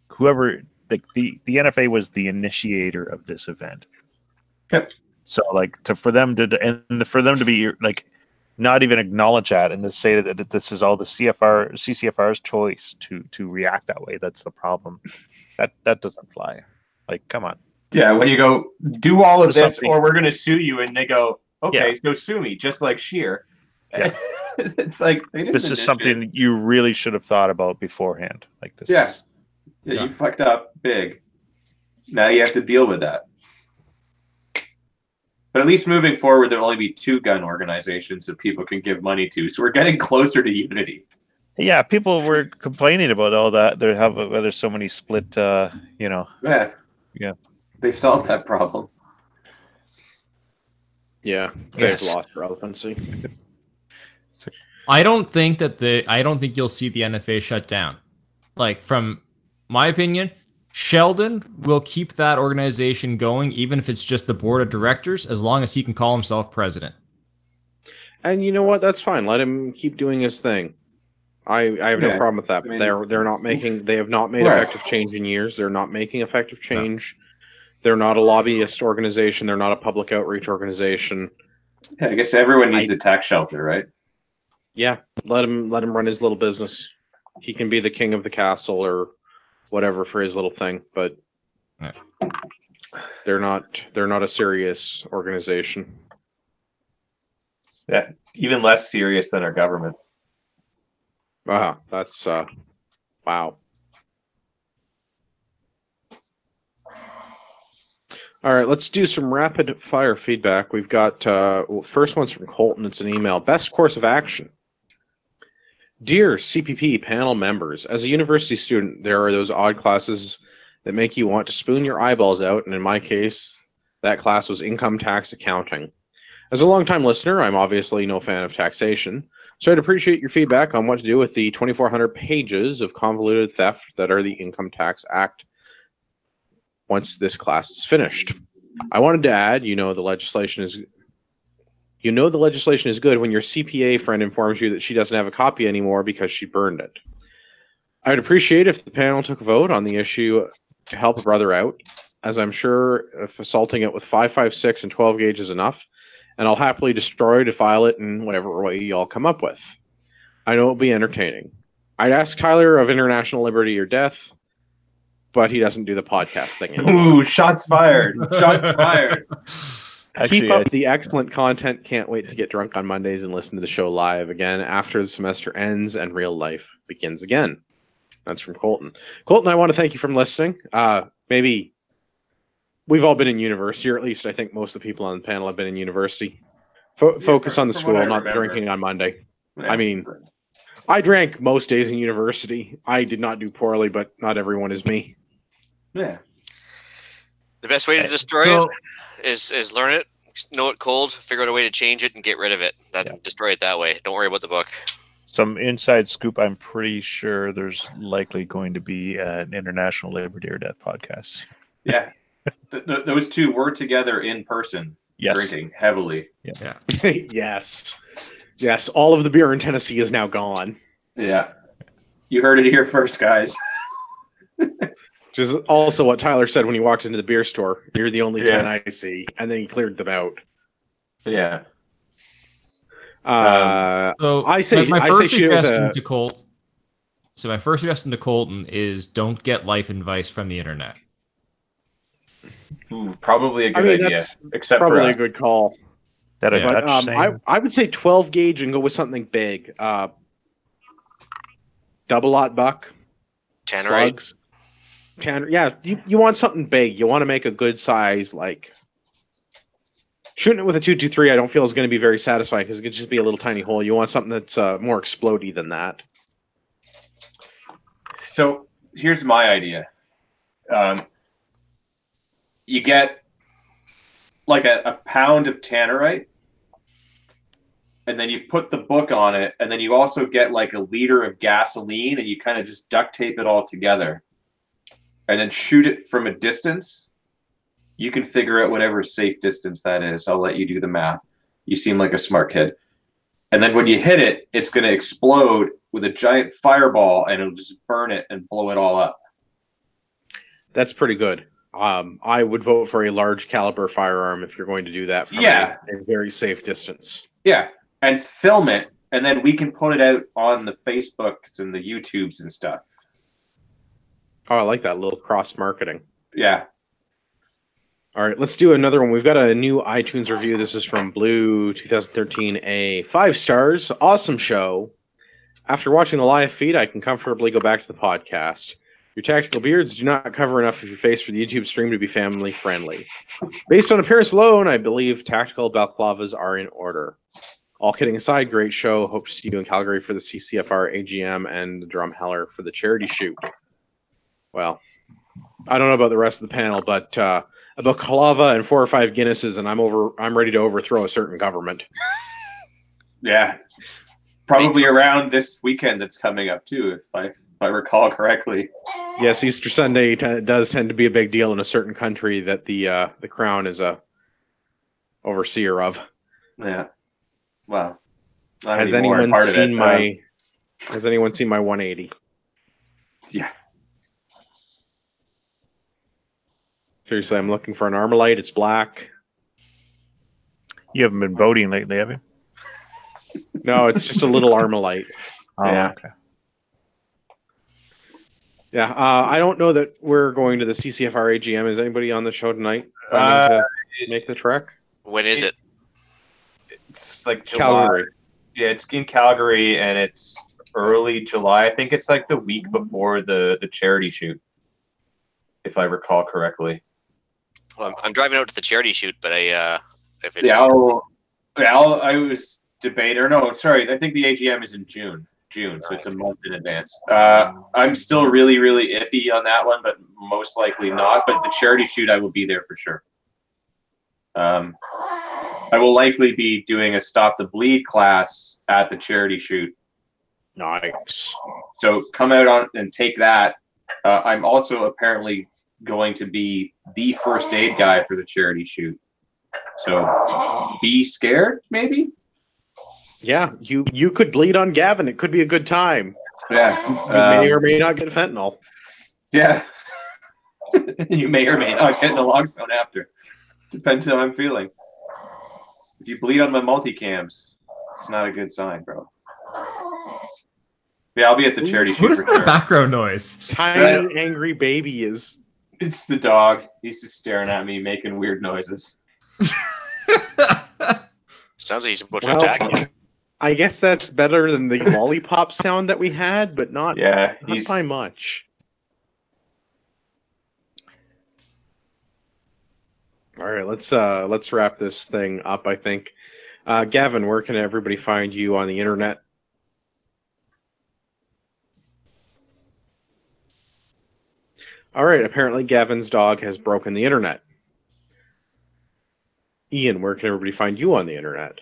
whoever, like the NFA was the initiator of this event. Yep. So for them to be like not even acknowledge that and to say that this is all the CCFR's choice to react that way, that's the problem. That doesn't fly. Like, come on. Yeah, when you go do all of There's this or we're gonna sue you, and they go, okay, Yeah. so sue me, just like Sheer. Yeah. It's like This is something you really should have thought about beforehand. Like this. Yeah. Is, Yeah, you fucked up big. Now you have to deal with that. But at least moving forward, there'll only be 2 gun organizations that people can give money to. So we're getting closer to unity. yeah, people were complaining about all that. There's so many split. Yeah. Yeah. They've solved that problem. Yeah, they've Yes. lost relevancy. I don't think you'll see the NFA shut down. Like, from my opinion, Sheldon will keep that organization going, even if it's just the board of directors, as long as he can call himself president. And you know what? That's fine. Let him keep doing his thing. I have no Yeah, problem with that. I mean- They have not made Right. effective change in years. They're not making effective change. They're not a lobbyist organization. They're not a public outreach organization. Yeah, I guess everyone needs a tax shelter, right? Yeah, let him run his little business. He can be the king of the castle or whatever for his little thing, but Yeah. they're not a serious organization. Yeah, even less serious than our government. Wow, that's wow. All right, let's do some rapid fire feedback. We've got first one's from Colton. It's an email. Best course of action. Dear CPP panel members, as a university student, there are those odd classes that make you want to spoon your eyeballs out, and in my case, that class was income tax accounting. As a longtime listener, I'm obviously no fan of taxation, so I'd appreciate your feedback on what to do with the 2,400 pages of convoluted theft that are the Income Tax Act once this class is finished. I wanted to add, the legislation is good when your CPA friend informs you that she doesn't have a copy anymore because she burned it. I'd appreciate if the panel took a vote on the issue to help a brother out, as I'm sure if assaulting it with 5.56 and 12 gauge is enough, and I'll happily destroy to file it in whatever way y'all come up with. I know it'll be entertaining. I'd ask Tyler of International Liberty or Death, but he doesn't do the podcast thing anymore. Ooh, shots fired. Shots fired. Keep up the excellent content. Can't wait to get drunk on Mondays and listen to the show live again after the semester ends and real life begins again. That's from Colton. Colton, I want to thank you for listening. Maybe we've all been in university, or at least I think most of the people on the panel have been in university. Focus on the from school, what I not remember. drinking on Monday. Yeah. I mean, I drank most days in university. I did not do poorly, but not everyone is me. Yeah. The best way to destroy it is learn it, know it cold, figure out a way to change it, and get rid of it. Destroy it that way. Don't worry about the book. some inside scoop. I'm pretty sure there's likely going to be an International Liberty or Death podcast. Yeah. Those two were together in person, Yes. drinking heavily. Yeah. Yes. Yes. All of the beer in Tennessee is now gone. Yeah. You heard it here first, guys. Which is also what Tyler said when he walked into the beer store. You're the only Yeah. 10 I see. And then he cleared them out. Yeah. So I say- my I first say she was suggestion a- to Colt. So my first suggestion to Colton is don't get life advice from the internet. Ooh, probably a good I mean, idea. that's Except probably for a good call. That a Yeah. Dutch But saying? I would say 12 gauge and go with something big. Double lot buck, Tannerite. slugs. Yeah, you want something big. You want to make a good size, like shooting it with a 223. I don't feel is going to be very satisfying because it could just be a little tiny hole. You want something that's more explodey than that. So here's my idea. You get like a pound of tannerite, and then you put the book on it, and then you also get like a liter of gasoline, and you kind of just duct tape it all together, and then shoot it from a distance. You can figure out whatever safe distance that is. I'll let you do the math. You seem like a smart kid. And then when you hit it, it's going to explode with a giant fireball, and it'll just burn it and blow it all up. That's pretty good. I would vote for a large caliber firearm if you're going to do that from a very safe distance. Yeah, and film it, and then we can put it out on the Facebooks and the YouTubes and stuff. Oh, I like that little cross marketing. Yeah. All right, let's do another one. We've got a new iTunes review. This is from Blue 2013A. 5 stars. Awesome show. After watching the live feed, I can comfortably go back to the podcast. Your tactical beards do not cover enough of your face for the YouTube stream to be family friendly. Based on appearance alone, I believe tactical balaclavas are in order. All kidding aside, great show. Hope to see you in Calgary for the CCFR AGM and the Drumheller for the charity shoot. Well, I don't know about the rest of the panel, but a balaclava and 4 or 5 Guinnesses, and I'm ready to overthrow a certain government. Yeah. Probably around this weekend that's coming up too, if I recall correctly. Yes, Easter Sunday does tend to be a big deal in a certain country that the crown is a overseer of. Yeah. Well, Has anyone seen my 180? Yeah. Seriously, I'm looking for an Armalite. It's black. You haven't been voting lately, have you? No, it's just a little Armalite. Oh, Yeah. okay. Yeah, I don't know that we're going to the CCFR AGM. Is anybody on the show tonight planning to make the trek? When is it? It's like July. Calgary. Yeah, it's in Calgary, and it's early July. I think it's like the week before the charity shoot, if I recall correctly. Well, I'm driving out to the charity shoot, but if it's I was debating. Or no, sorry. I think the AGM is in June, so it's a month in advance. I'm still really, really iffy on that one, but most likely not. But the charity shoot, I will be there for sure. I will likely be doing a Stop the Bleed class at the charity shoot. Nice. So come out on and take that. I'm also apparently going to be the first aid guy for the charity shoot. So be scared, maybe? Yeah, you could bleed on Gavin. It could be a good time. Yeah. You may or may not get fentanyl. Yeah. You may or may not get naloxone after. Depends how I'm feeling. If you bleed on my multicams, it's not a good sign, bro. Yeah, I'll be at the charity shoot. What is for that sure. background noise? Tiny angry baby is. It's the dog. He's just staring at me, making weird noises. sounds like he's about to attack you. I guess that's better than the lollipop sound that we had, but not Yeah, not by much. All right, let's wrap this thing up. I think, Gavin, where can everybody find you on the internet? All right, apparently Gavin's dog has broken the internet. Ian, where can everybody find you on the internet?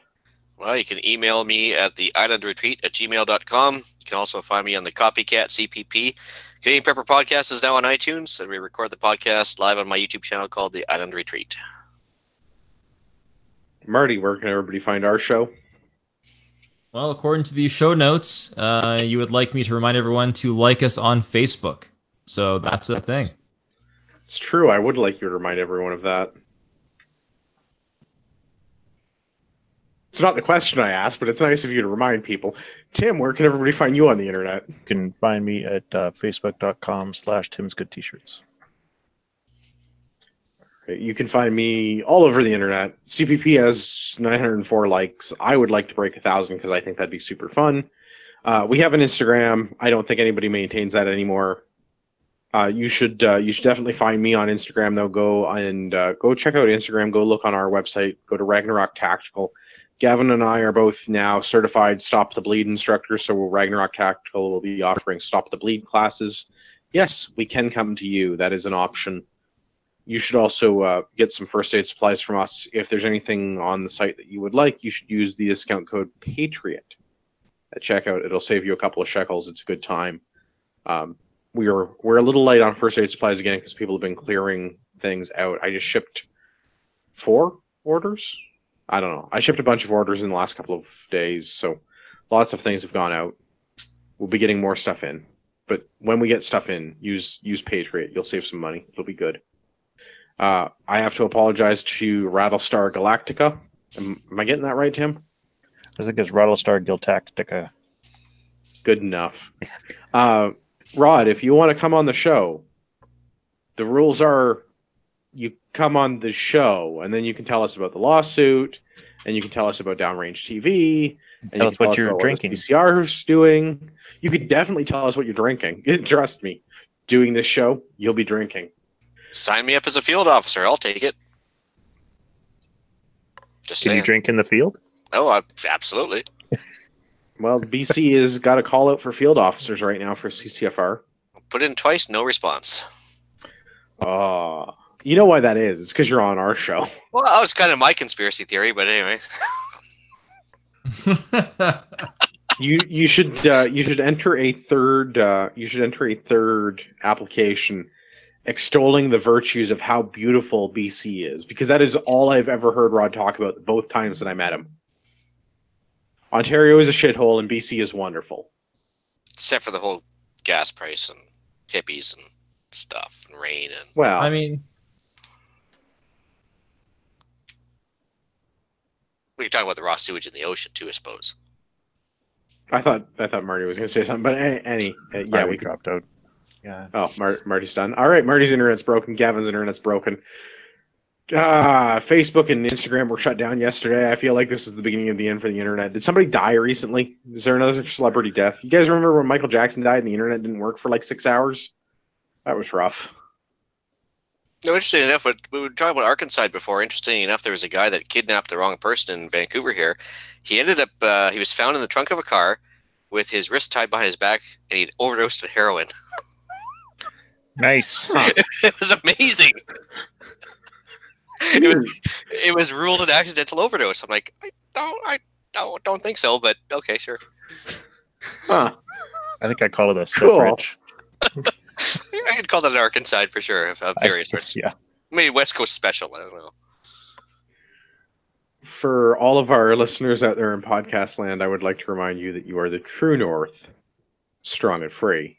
Well, you can email me at theislandretreat@gmail.com. You can also find me on the Copycat CPP. Canadian Prepper Podcast is now on iTunes, and we record the podcast live on my YouTube channel called The Island Retreat. Marty, where can everybody find our show? Well, according to these show notes, you would like me to remind everyone to like us on Facebook. So that's the thing. It's true. I would like you to remind everyone of that. It's not the question I asked, but it's nice of you to remind people. Tim, where can everybody find you on the internet? You can find me at facebook.com/timsgoodtshirts. You can find me all over the internet. CPP has 904 likes. I would like to break 1,000 because I think that'd be super fun. We have an Instagram. I don't think anybody maintains that anymore. You should definitely find me on Instagram though. Go check out Instagram. Go look on our website. Go to Ragnarok Tactical. Gavin and I are both now certified Stop the Bleed instructors, so Ragnarok Tactical will be offering Stop the Bleed classes. Yes, we can come to you. That is an option. You should also get some first aid supplies from us. If there's anything on the site that you would like, you should use the discount code Patriot at checkout. It'll save you a couple of shekels. It's a good time. We're a little light on first aid supplies again because people have been clearing things out. I just shipped 4 orders. I don't know. I shipped a bunch of orders in the last couple of days, so lots of things have gone out. We'll be getting more stuff in. But when we get stuff in, use Patriot. You'll save some money. It'll be good. I have to apologize to Rattlestar Galactica. Am I getting that right, Tim? I think it's Rattlestar Galactica. Good enough. Rod, if you want to come on the show, the rules are you come on the show, and then you can tell us about the lawsuit, and you can tell us about Downrange TV, and tell us what you're drinking. PCR's doing. You could definitely tell us what you're drinking. Trust me, doing this show, you'll be drinking. Sign me up as a field officer. I'll take it. Just Can saying. you drink in the field? Oh, absolutely. Well, BC has got a call out for field officers right now for CCFR. Put in twice, no response. You know why that is? It's because you're on our show. Well, that was kind of my conspiracy theory, but anyway. You should enter a third application extolling the virtues of how beautiful BC is, because that is all I've ever heard Rod talk about both times that I met him. Ontario is a shithole and BC is wonderful. Except for the whole gas price and hippies and stuff and rain and Well, I mean, we can talk about the raw sewage in the ocean too, I suppose. I thought Marty was going to say something, but yeah, we dropped out. Yeah. Oh, Marty's done. All right, Marty's internet's broken. Gavin's internet's broken. Facebook and Instagram were shut down yesterday. I feel like this is the beginning of the end for the internet. Did somebody die recently? Is there another celebrity death? You guys remember when Michael Jackson died and the internet didn't work for like 6 hours? That was rough. No, interesting enough, but we were talking about Arkansas before. Interesting enough, there was a guy that kidnapped the wrong person in Vancouver here. He ended up, he was found in the trunk of a car with his wrist tied behind his back, and he'd overdosed on heroin. Nice. It was amazing. It was ruled an accidental overdose. I'm like, I don't think so, but okay, sure. Huh. I think I call it a Cool. suffrage. I'd call that an Arkansas for sure. Of various sorts. Yeah. Maybe West Coast special. I don't know. For all of our listeners out there in podcast land, I would like to remind you that you are the true North, strong and free.